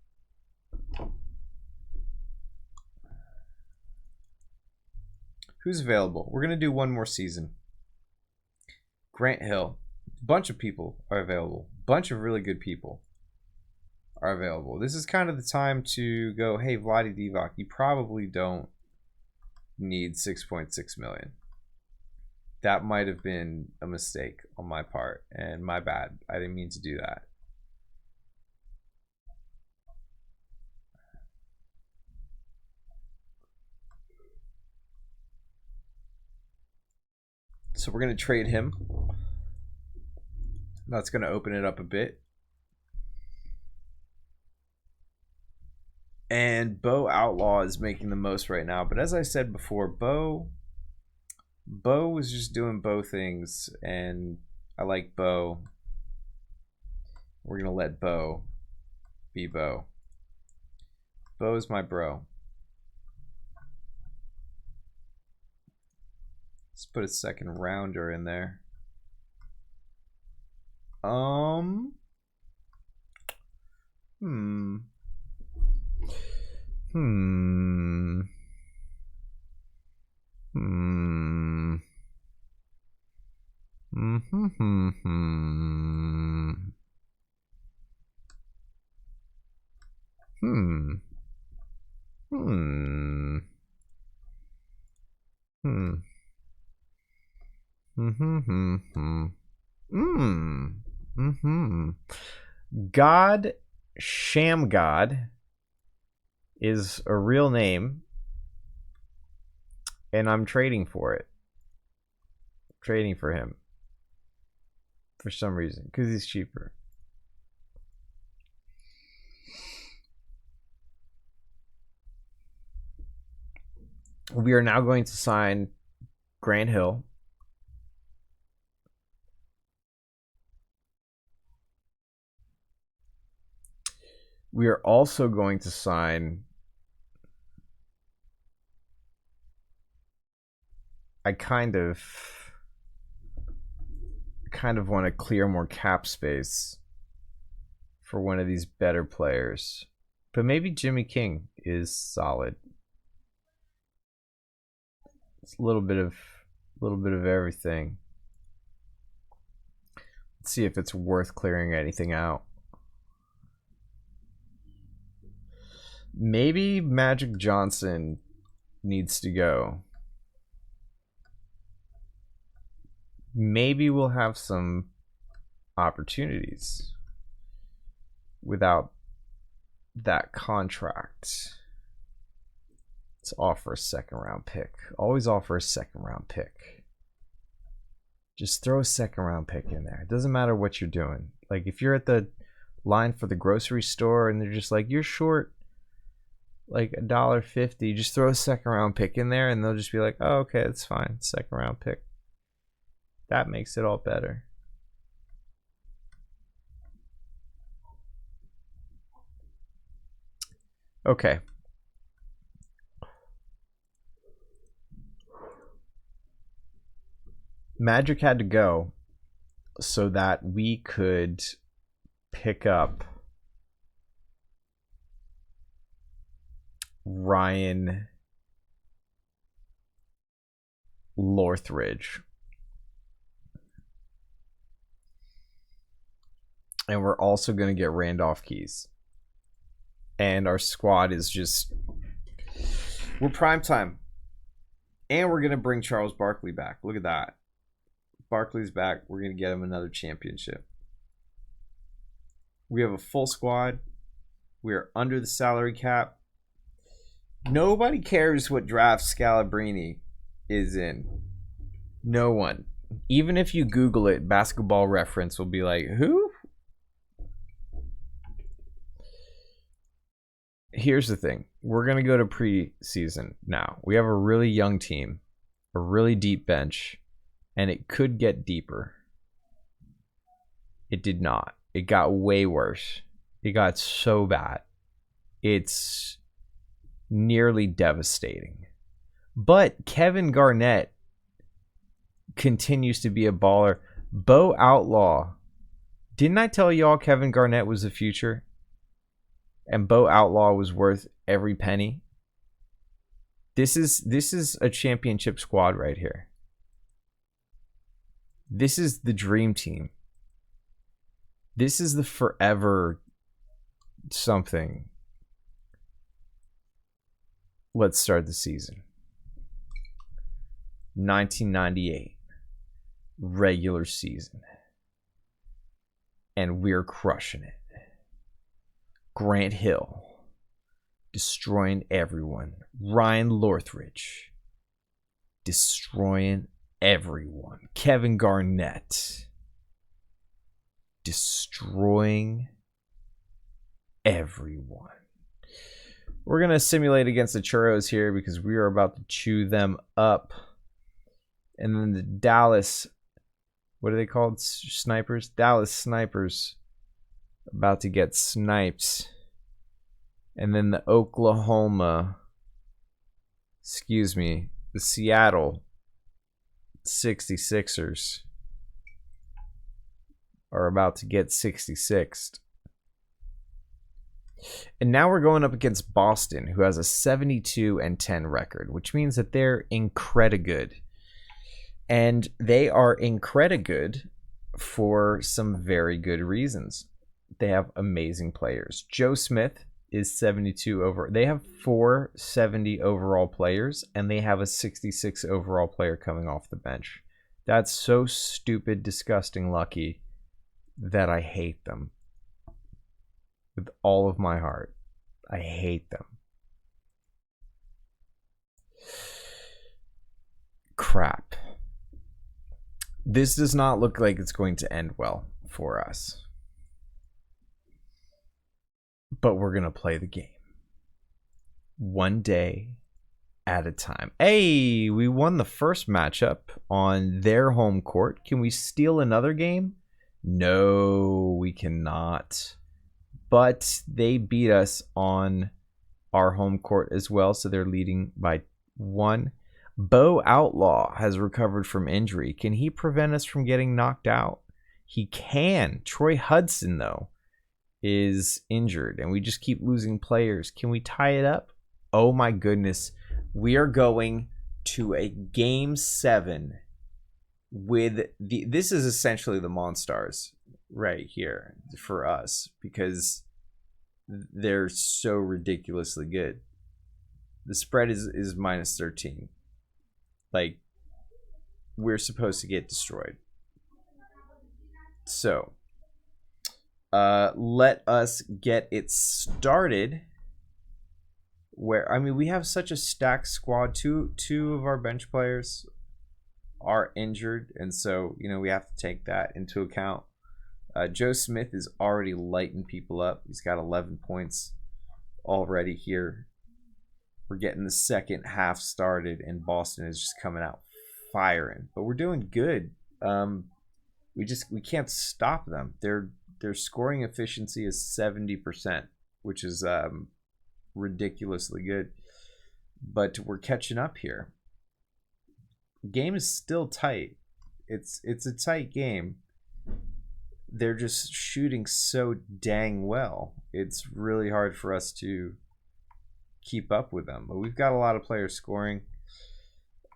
Who's available? We're gonna do one more season. Grant Hill. A bunch of people are available. A bunch of really good people are available. This is kind of the time to go, hey, Vlade Divac, you probably don't need 6.6 million. That might have been a mistake on my part, and my bad. I didn't mean to do that. So we're going to trade him. That's going to open it up a bit. And Bo Outlaw is making the most right now. But as I said before, Bo was just doing Bo things, and I like Bo. We're going to let Bo be Bo. Bo's my bro. Let's put a second rounder in there. God Sham God is a real name, and I'm trading for it. Trading for him for some reason because he's cheaper. We are now going to sign Grant Hill. We are also going to sign. I kind of want to clear more cap space for one of these better players. But maybe Jimmy King is solid. It's a little bit of everything. Let's see if it's worth clearing anything out. Maybe Magic Johnson needs to go. Maybe we'll have some opportunities without that contract. Let's offer a second round pick. Always offer a second round pick. Just throw a second round pick in there. It doesn't matter what you're doing. Like if you're at the line for the grocery store and they're just like, you're short like $1.50, just throw a second round pick in there and they'll just be like, oh, okay, that's fine. Second round pick. That makes it all better. Okay. Magic had to go so that we could pick up Ryan Lorthridge. And we're also going to get Randolph Keys. And our squad is just... We're prime time. And we're going to bring Charles Barkley back. Look at that. Barkley's back. We're going to get him another championship. We have a full squad. We are under the salary cap. Nobody cares what draft Scalabrini is in. No one. Even if you Google it, Basketball Reference will be like, who? Here's the thing. We're going to go to preseason now. We have a really young team, a really deep bench, and it could get deeper. It did not. It got way worse. It got so bad. It's nearly devastating. But Kevin Garnett continues to be a baller. Bo Outlaw. Didn't I tell y'all Kevin Garnett was the future? And Bo Outlaw was worth every penny. This is a championship squad right here. This is the dream team. This is the forever something. Let's start the season. 1998. Regular season. And we're crushing it. Grant Hill. Destroying everyone. Ryan Lorthridge. Destroying everyone. Kevin Garnett. Destroying everyone. We're going to simulate against the Churros here because we are about to chew them up. And then the Dallas, what are they called? Snipers? Dallas Snipers. About to get sniped. And then the the Seattle 66ers are about to get 66'd. And now we're going up against Boston, who has a 72-10 record, which means that they're incredible good. And they are incredible good for some very good reasons. They have amazing players. Joe Smith is 72 over. They have 4 70 overall players, and they have a 66 overall player coming off the bench. That's so stupid, disgusting lucky that I hate them. With all of my heart. I hate them. Crap. This does not look like it's going to end well for us. But we're going to play the game. One day at a time. Hey, we won the first matchup on their home court. Can we steal another game? No, we cannot. But they beat us on our home court as well, so they're leading by 1. Bo Outlaw has recovered from injury. Can he prevent us from getting knocked out? He can. Troy Hudson, though, is injured, and we just keep losing players. Can we tie it up? Oh my goodness. We are going to a Game 7 with the... This is essentially the Monstars right here for us because they're so ridiculously good. The spread is minus 13. Like, we're supposed to get destroyed. So, let us get it started. Where, I mean, we have such a stacked squad. Two of our bench players are injured, and so, you know, we have to take that into account. Joe Smith is already lighting people up. He's got 11 points already here. We're getting the second half started, and Boston is just coming out firing. But we're doing good. We can't stop them. Their scoring efficiency is 70%, which is ridiculously good. But we're catching up here. Game is still tight. It's a tight game. They're just shooting so dang well. It's really hard for us to keep up with them. But we've got a lot of players scoring.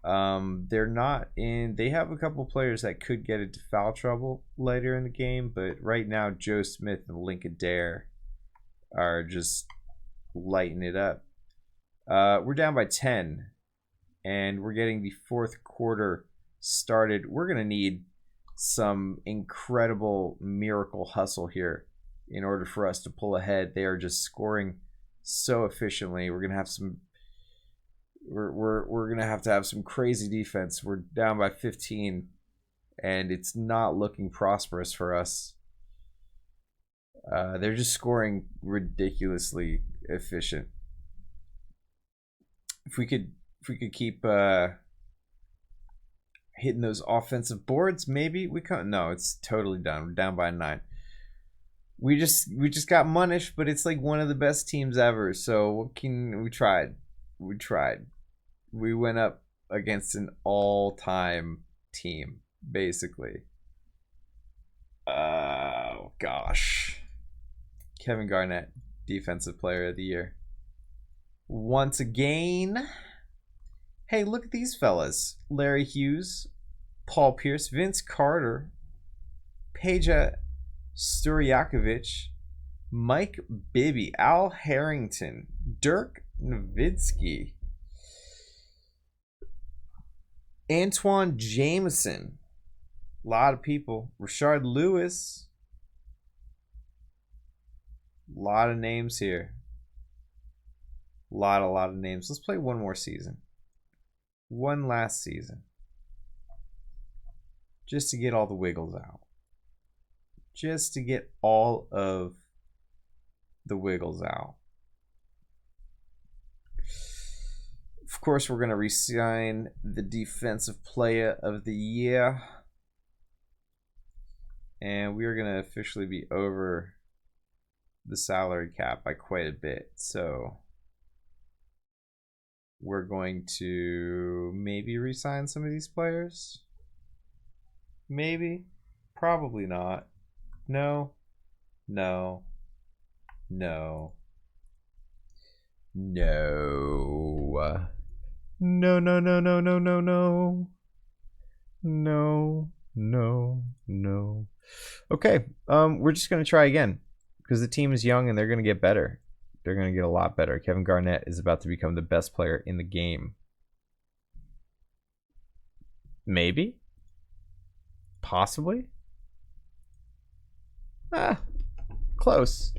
They're not in. They have a couple players that could get into foul trouble later in the game, but right now Joe Smith and Lincoln Dare are just lighting it up. We're down by 10, and we're getting the fourth quarter started. We're gonna need some incredible miracle hustle here in order for us to pull ahead. They are just scoring so efficiently. We're gonna have some. We're gonna have to have some crazy defense. We're down by 15, and it's not looking prosperous for us. They're just scoring ridiculously efficient. If we could keep hitting those offensive boards, maybe we can't. No, it's totally done. We're down by 9. We just got Munich, but it's like one of the best teams ever. So we tried. We went up against an all-time team, basically. Oh gosh. Kevin Garnett, Defensive Player of the Year. Once again. Hey, look at these fellas. Larry Hughes, Paul Pierce, Vince Carter, Peja Stojakovic, Mike Bibby, Al Harrington, Dirk Nowitzki, Antoine Jameson. A lot of people. Rashard Lewis. A lot of names here. A lot of names. Let's play one more season. One last season. Just to get all the wiggles out. Just to get all of the wiggles out. Of course, we're going to re-sign the Defensive Player of the Year. And we are going to officially be over the salary cap by quite a bit. So we're going to maybe re-sign some of these players. Maybe. Probably not. No. No. No. No. No, no, no, no, no, no, no. No, no, no. Okay, we're just going to try again because the team is young and they're going to get better. They're going to get a lot better. Kevin Garnett is about to become the best player in the game. Maybe? Possibly? Close.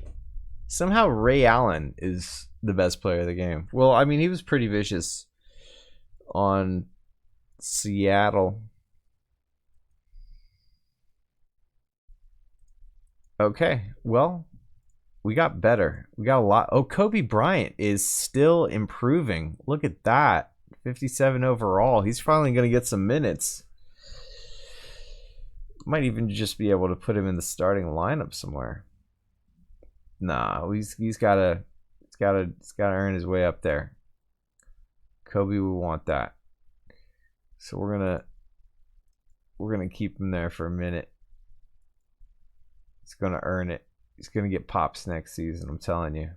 Somehow Ray Allen is the best player of the game. Well, I mean, he was pretty vicious on Seattle. Okay, well, we got better. We got a lot. Oh, Kobe Bryant is still improving. Look at that. 57 overall. He's finally going to get some minutes. Might even just be able to put him in the starting lineup somewhere. Nah, he's got to earn his way up there. Kobe will want that. So we're going to keep him there for a minute. He's going to earn it. He's going to get pops next season, I'm telling you.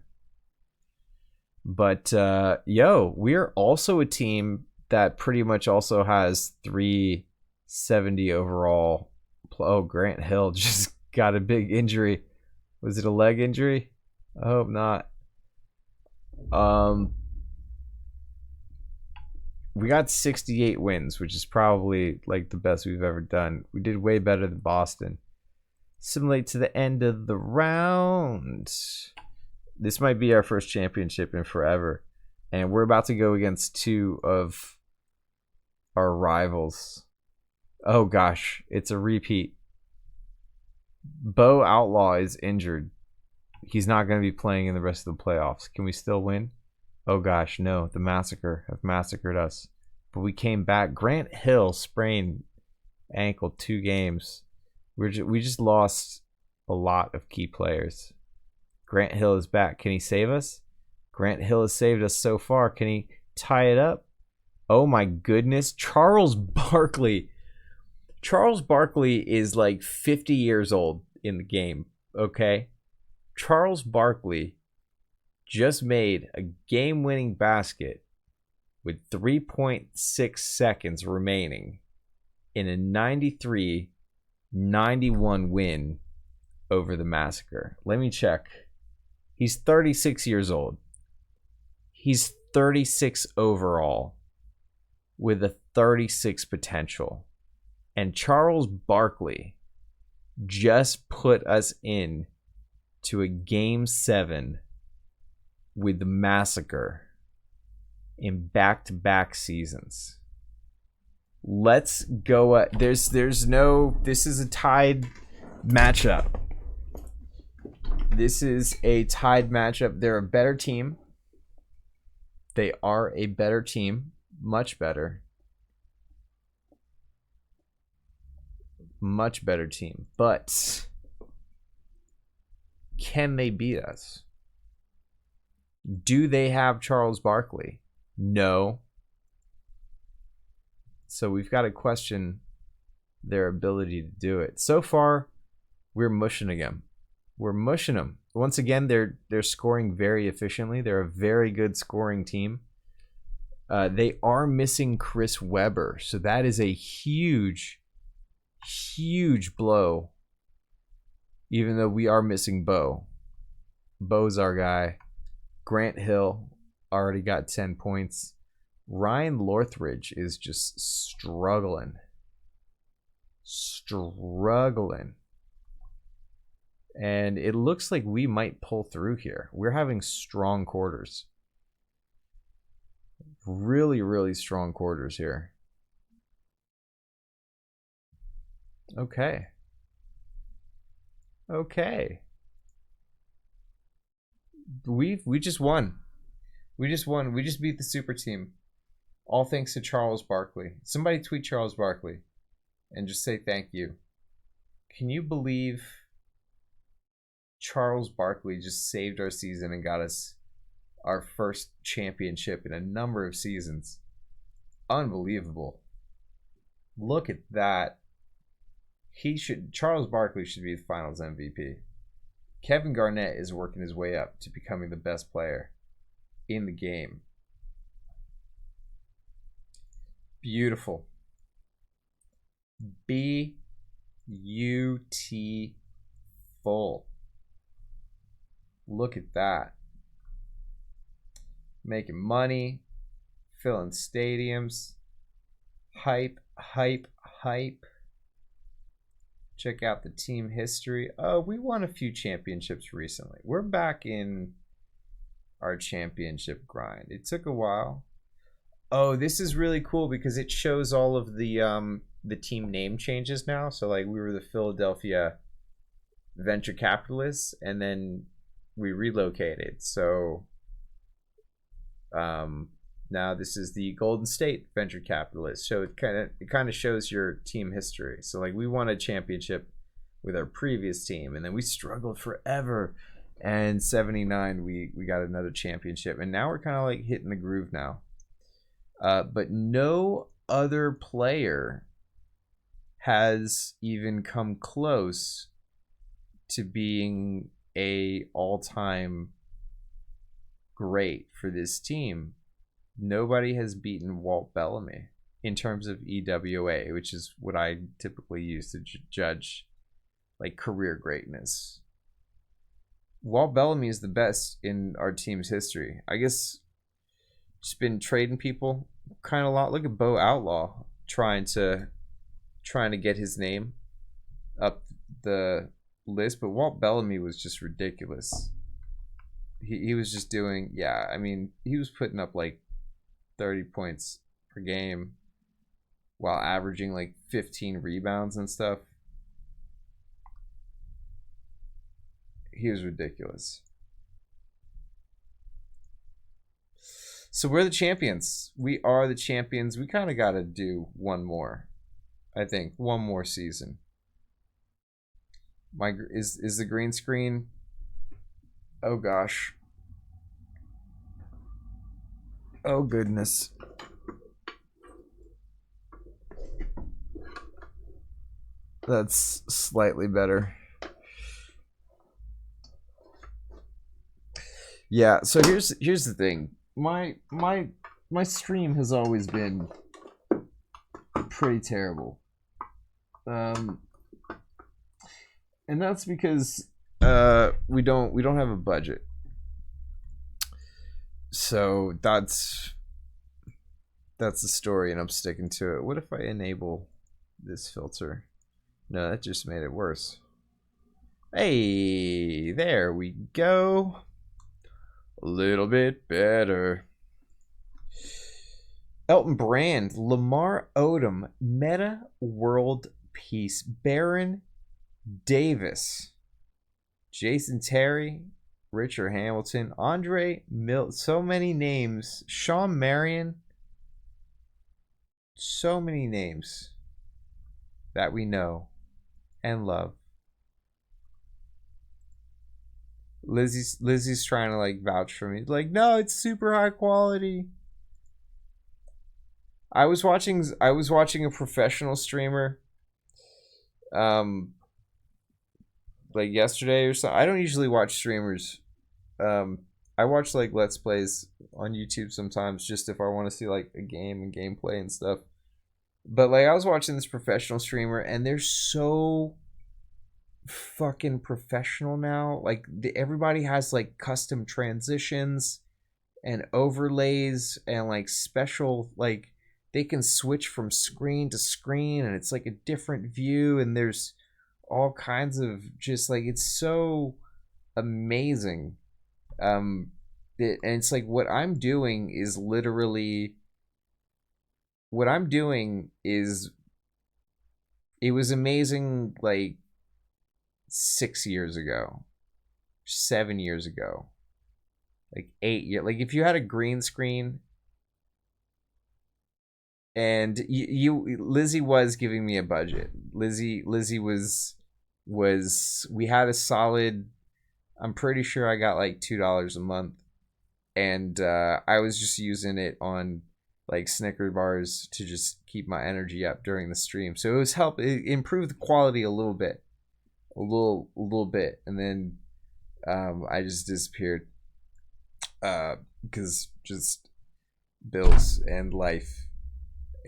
But, we're also a team that pretty much also has 370 overall. Oh, Grant Hill just got a big injury. Was it a leg injury? I hope not. We got 68 wins, which is probably like the best we've ever done. We did way better than Boston. Simulate to the end of the round. This might be our first championship in forever. And we're about to go against 2 of our rivals. Oh gosh, it's a repeat. Bo Outlaw is injured. He's not going to be playing in the rest of the playoffs. Can we still win? Oh gosh, no. The Massacre have massacred us. But we came back. Grant Hill sprained ankle 2 games. We just lost a lot of key players. Grant Hill is back. Can he save us? Grant Hill has saved us so far. Can he tie it up? Oh my goodness. Charles Barkley Charles Barkley is like 50 years old in the game, okay? Charles Barkley just made a game-winning basket with 3.6 seconds remaining in a 93-91 win over the Massacre. Let me check. He's 36 years old. He's 36 overall with a 36 potential. And Charles Barkley just put us in to a game 7 with the Massacre in back-to-back seasons. Let's go. This is a tied matchup. This is a tied matchup. They're a better team. They are a better team. Much better. Much better team. But can they beat us? Do they have Charles Barkley? No. So we've got to question their ability to do it. So far, we're mushing them. We're mushing them. Once again, they're scoring very efficiently. They're a very good scoring team. They are missing Chris Webber, so that is a huge blow. Even though we are missing Bo. Bo's our guy. Grant Hill already got 10 points. Ryan Lorthridge is just struggling. And it looks like we might pull through here. We're having strong quarters. Really, really strong quarters here. Okay. We just won. We just beat the super team. All thanks to Charles Barkley. Somebody tweet Charles Barkley and just say thank you. Can you believe Charles Barkley just saved our season and got us our first championship in a number of seasons? Unbelievable. Look at that. Charles Barkley should be the finals MVP. Kevin Garnett is working his way up to becoming the best player in the game. Beautiful. Beautiful. Look at that. Making money, filling stadiums. Hype. Check out the team history. Oh, we won a few championships recently. We're back in our championship grind. It took a while. Oh, this is really cool because it shows all of the team name changes now. So like we were the Philadelphia Venture Capitalists and then we relocated. So now this is the Golden State Venture Capitalists. So it kind of shows your team history. So like we won a championship with our previous team and then we struggled forever. And 79 we got another championship and now we're kind of like hitting the groove now. But no other player has even come close to being a all-time great for this team. Nobody has beaten Walt Bellamy in terms of EWA, which is what I typically use to judge like career greatness. Walt Bellamy is the best in our team's history. I guess just been trading people kind of a lot. Look at Bo Outlaw trying to get his name up the list, but Walt Bellamy was just ridiculous. He was just doing, yeah, I mean, he was putting up like 30 points per game while averaging like 15 rebounds and stuff. He was ridiculous. So we're the champions. We are the champions. We kind of got to do one more. I think one more season. Is the green screen? Oh gosh. Oh goodness. That's slightly better. Yeah, so here's the thing. My stream has always been pretty terrible. And that's because we don't have a budget. So that's the story, and I'm sticking to it. What if I enable this filter? No, that just made it worse. Hey, there we go. A little bit better. Elton Brand, Lamar Odom, Meta World Peace, Baron Davis, Jason Terry, Richard Hamilton, Andre Mill, so many names. Sean Marion, so many names that we know and love. Lizzie's trying to like vouch for me. Like, no, it's super high quality. I was watching a professional streamer like yesterday or something. I don't usually watch streamers. I watch like Let's Plays on YouTube sometimes just if I want to see like a game and gameplay and stuff. But like I was watching this professional streamer and they're so fucking professional now. Like everybody has like custom transitions and overlays and like special, like they can switch from screen to screen and it's like a different view, and there's all kinds of just like, it's so amazing. And it's like what I'm doing is literally it was amazing like 6 years ago, 7 years ago, like 8 years. Like if you had a green screen and Lizzie was giving me a budget. Lizzie was we had a solid, I'm pretty sure I got like $2 a month, and I was just using it on like Snicker bars to just keep my energy up during the stream. So it was it improved the quality a little bit, a little bit, and then I just disappeared because just bills and life.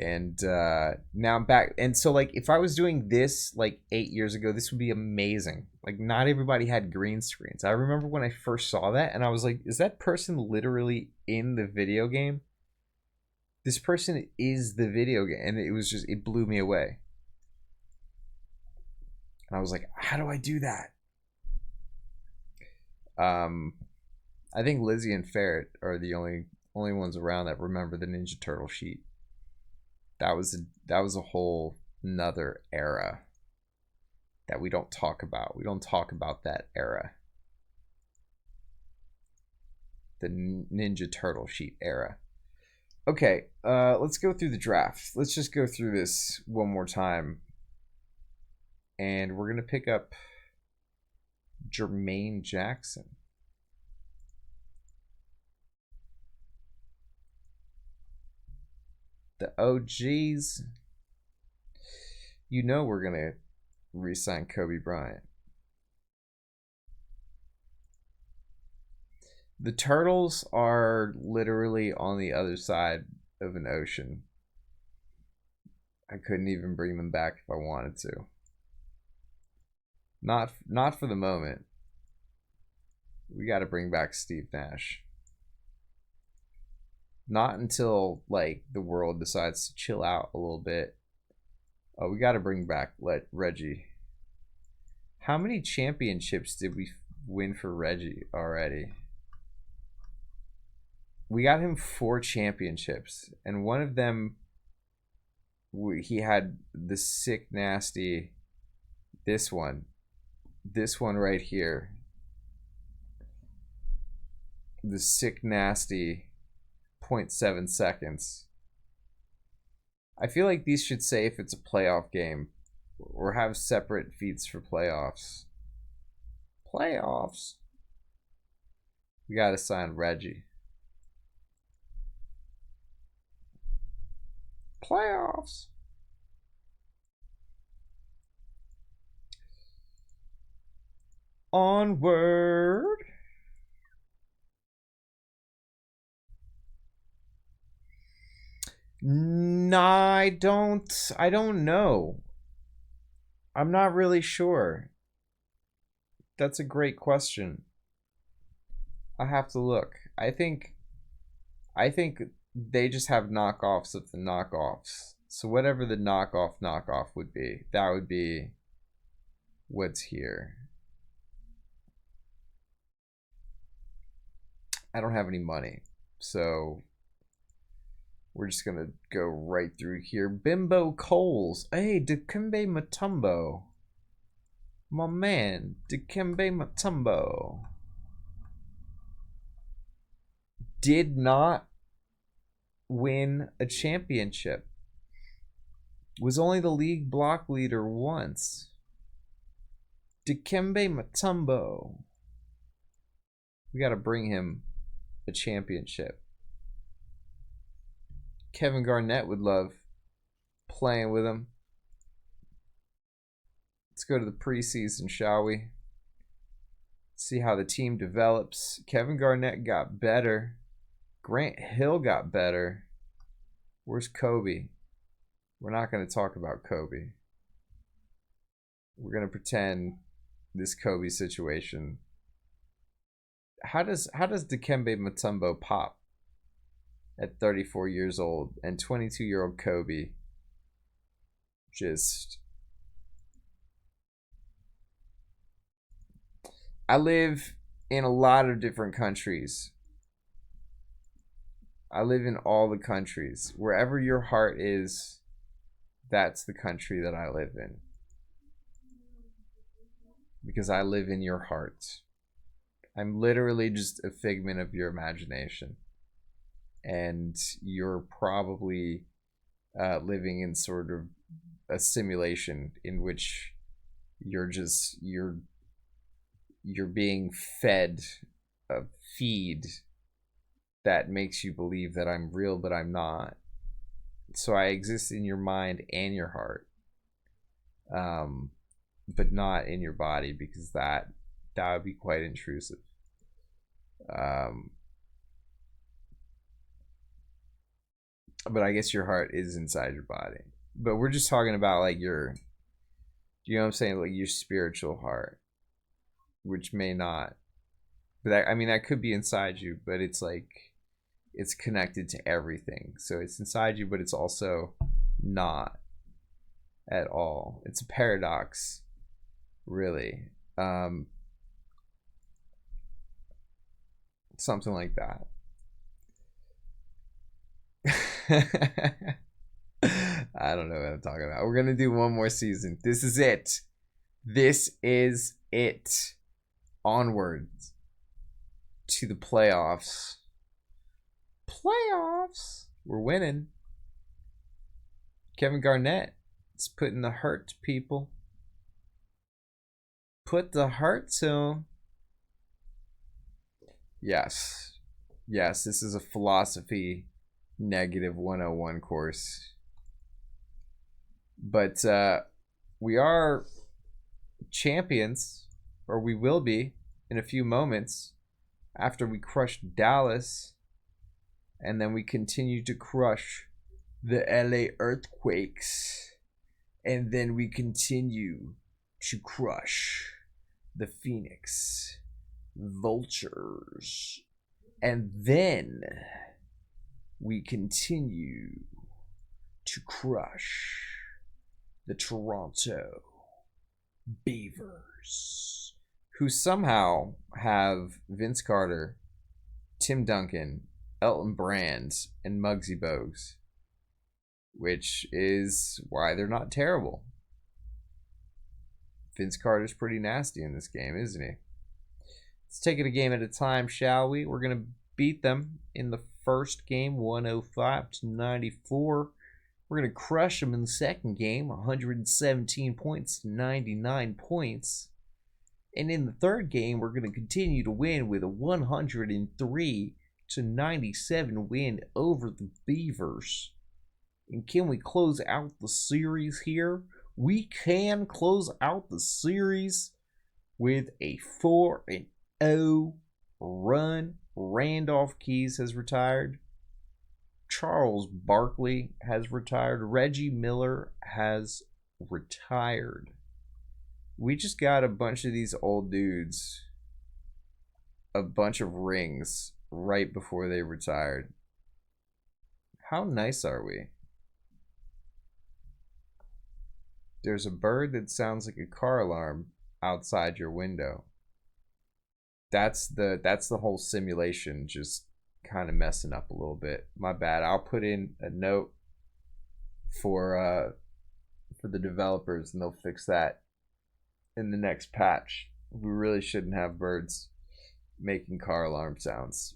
And now I'm back. And so like if I was doing this like 8 years ago, this would be amazing. Like not everybody had green screens. I remember when I first saw that and I was like, is that person literally in the video game? This person is the video game. And it was just, it blew me away. And I was like, how do I do that? I think Lizzie and Ferret are the only ones around that remember the Ninja Turtle sheet. That was a whole nother era that we don't talk about. We don't talk about that era. The Ninja Turtle sheet era. Okay, let's go through the draft. Let's just go through this one more time. And we're going to pick up Jermaine Jackson. The OGs. You know we're going to re-sign Kobe Bryant. The Turtles are literally on the other side of an ocean. I couldn't even bring them back if I wanted to. Not for the moment. We got to bring back Steve Nash. Not until like the world decides to chill out a little bit. Oh, we got to bring back Reggie. How many championships did we win for Reggie already? We got him 4 championships, and one of them he had the sick nasty this one right here, the sick nasty 0.7 seconds. I feel like these should say if it's a playoff game or have separate feats for playoffs. We gotta sign Reggie. Playoffs. Onward. Nah, I don't know. I'm not really sure. That's a great question. I have to look. I think they just have knockoffs of the knockoffs. So whatever the knockoff would be, that would be what's here. I don't have any money, so we're just gonna go right through here. Bimbo Coles. Hey, Dikembe Mutombo. My man, Dikembe Mutombo. Did not win a championship. Was only the league block leader once. Dikembe Mutombo. We gotta bring him a championship. Kevin Garnett would love playing with him. Let's go to the preseason, shall we? See how the team develops. Kevin Garnett got better. Grant Hill got better. Where's Kobe? We're not going to talk about Kobe. We're going to pretend this Kobe situation. How does Dikembe Mutombo pop at 34 years old and 22-year-old Kobe just... I live in a lot of different countries. I live in all the countries. Wherever your heart is, that's the country that I live in. Because I live in your heart. I'm literally just a figment of your imagination. And you're probably living in sort of a simulation in which you're being fed a feed that makes you believe that I'm real, but I'm not. So I exist in your mind and your heart, but not in your body, because that would be quite intrusive. But I guess your heart is inside your body. But we're just talking about like your, you know what I'm saying, like your spiritual heart, which may not. But that could be inside you, but it's like it's connected to everything. So it's inside you, but it's also not at all. It's a paradox, really. Something like that. I don't know what I'm talking about. We're gonna do one more season. This is it. This is it. Onwards to the playoffs. Playoffs. We're winning. Kevin Garnett is putting the hurt to people. Put the hurt to him. Yes. Yes, this is a philosophy negative 101 course. But we are champions, or we will be in a few moments, after we crush Dallas, and then we continue to crush the LA Earthquakes, and then we continue to crush the Phoenix Vultures, and then we continue to crush the Toronto Beavers, who somehow have Vince Carter, Tim Duncan, Elton Brand, and Muggsy Bogues, which is why they're not terrible. Vince Carter's pretty nasty in this game, isn't he? Let's take it a game at a time, shall we? We're going to beat them in the first game, 105-94. We're going to crush them in the second game, 117 points to 99 points. And in the third game, we're going to continue to win with a 103-97 win over the Beavers. And can we close out the series here? We can close out the series with a 4-0 run. Randolph Keys has retired. Charles Barkley has retired. Reggie Miller has retired. We just got a bunch of these old dudes a bunch of rings right before they retired. How nice are we? There's a bird that sounds like a car alarm outside your window. That's the whole simulation just kind of messing up a little bit. My bad. I'll put in a note for the developers and they'll fix that in the next patch. We really shouldn't have birds making car alarm sounds.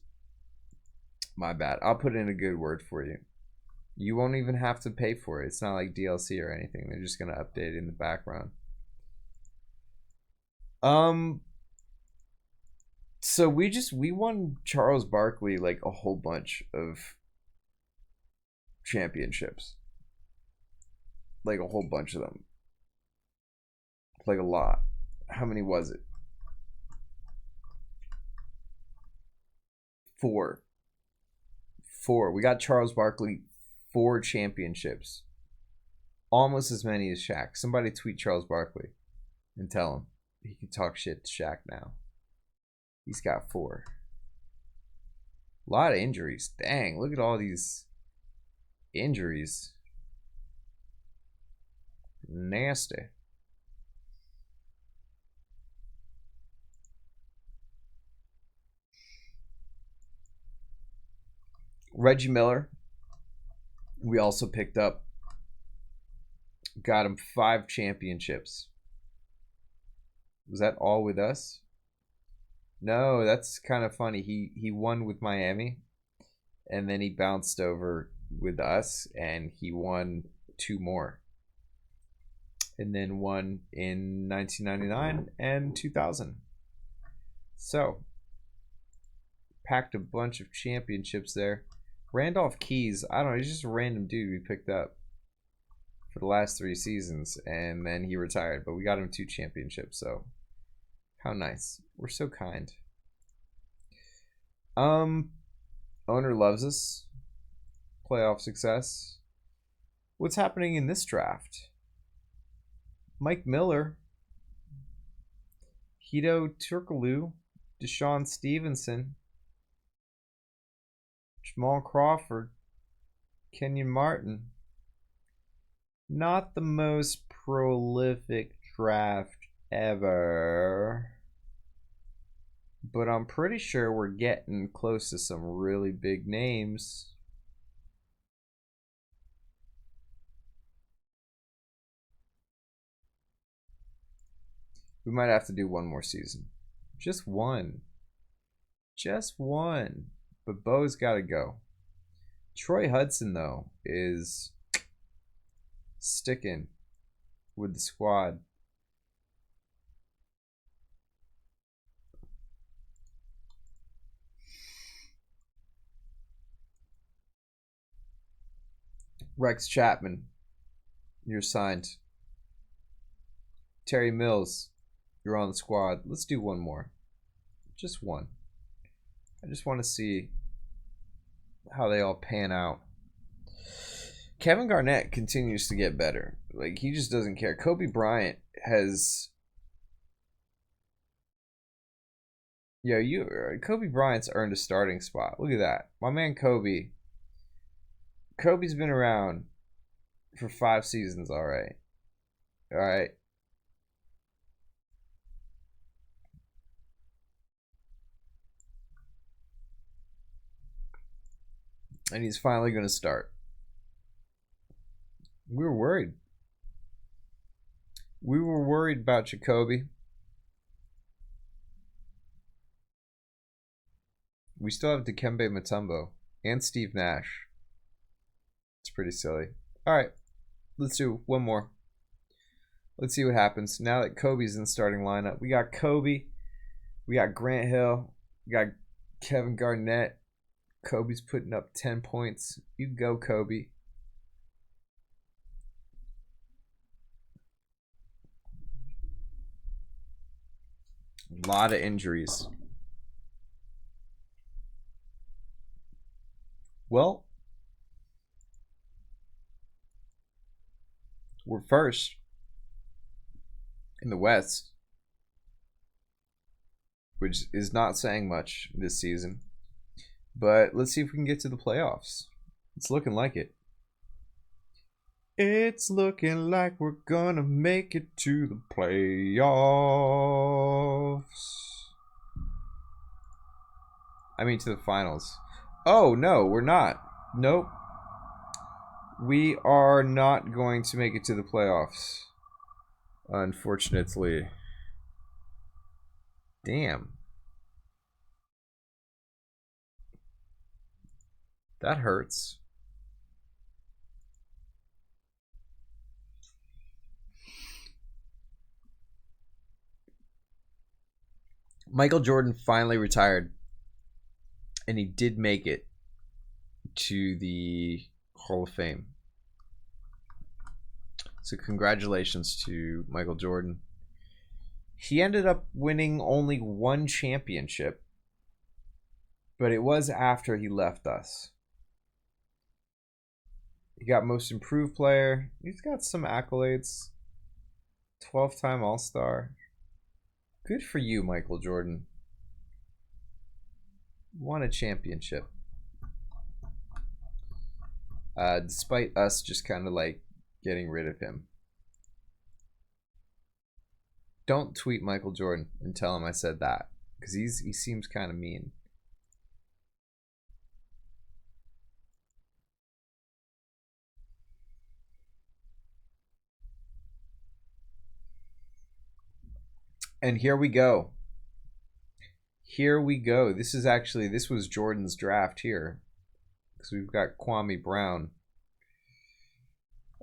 My bad. I'll put in a good word for you. You won't even have to pay for it. It's not like DLC or anything. They're just gonna update it in the background. So we won Charles Barkley like a whole bunch of championships. Like a whole bunch of them. Like a lot. How many was it? 4. We got Charles Barkley 4 championships. Almost as many as Shaq. Somebody tweet Charles Barkley and tell him he can talk shit to Shaq now. He's got 4. A lot of injuries. Dang, look at all these injuries. Nasty. Reggie Miller, we also picked up. Got him 5 championships. Was that all with us? No, that's kind of funny. He won with Miami, and then he bounced over with us, and he won 2 more. And then won in 1999 and 2000. So, packed a bunch of championships there. Randolph Keys, I don't know, he's just a random dude we picked up for the last 3 seasons, and then he retired, but we got him 2 championships, so how nice. We're so kind. Owner loves us. Playoff success. What's happening in this draft? Mike Miller, Hito Turkoglu, Deshaun Stevenson, Jamal Crawford, Kenyon Martin. Not the most prolific draft ever, but I'm pretty sure we're getting close to some really big names. We might have to do one more season. Just one. Just one. But Bo's got to go. Troy Hudson, though, is sticking with the squad. Rex Chapman, you're signed. Terry Mills, you're on the squad. Let's do one more. Just one. I just want to see how they all pan out. Kevin Garnett continues to get better. Like, he just doesn't care. Kobe Bryant has... Kobe Bryant's earned a starting spot. Look at that. My man Kobe. Kobe's been around for 5 seasons, alright. Alright. And he's finally going to start. We were worried. We were worried about Jacoby. We still have Dikembe Mutombo and Steve Nash. It's pretty silly. All right, let's do one more. Let's see what happens now that Kobe's in the starting lineup. We got Kobe. We got Grant Hill. We got Kevin Garnett. Kobe's putting up 10 points. You go, Kobe. A lot of injuries. Well, we're first in the West, which is not saying much this season. But let's see if we can get to the playoffs. It's looking like it. It's looking like we're gonna make it to the playoffs. I mean, to the finals. Oh, no, we're not. Nope. We are not going to make it to the playoffs. Unfortunately. Damn. That hurts. Michael Jordan finally retired. And he did make it to the Hall of Fame. So congratulations to Michael Jordan. He ended up winning only one championship, but it was after he left us. He got most improved player. He's got some accolades. 12-time All-Star. Good for you, Michael Jordan. Won a championship. Despite us just kind of like getting rid of him. Don't tweet Michael Jordan and tell him I said that, because he seems kind of mean. And here we go. Here we go. This was Jordan's draft here. Because we've got Kwame Brown.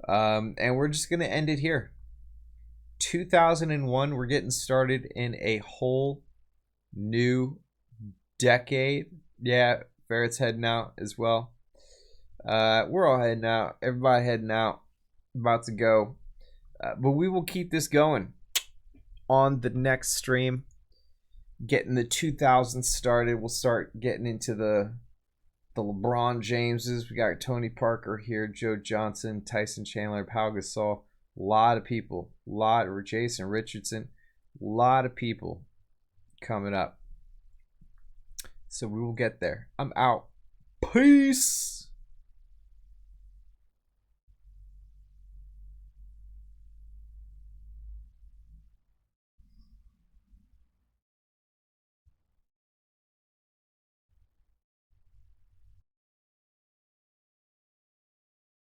And we're just going to end it here. 2001, we're getting started in a whole new decade. Yeah, Ferret's heading out as well. We're all heading out. Everybody heading out. About to go. But we will keep this going on the next stream. Getting the 2000s started. We'll start getting into the LeBron Jameses. We got Tony Parker here, Joe Johnson, Tyson Chandler, Pau Gasol. A lot of people. Jason Richardson. A lot of people coming up. So we will get there. I'm out. Peace.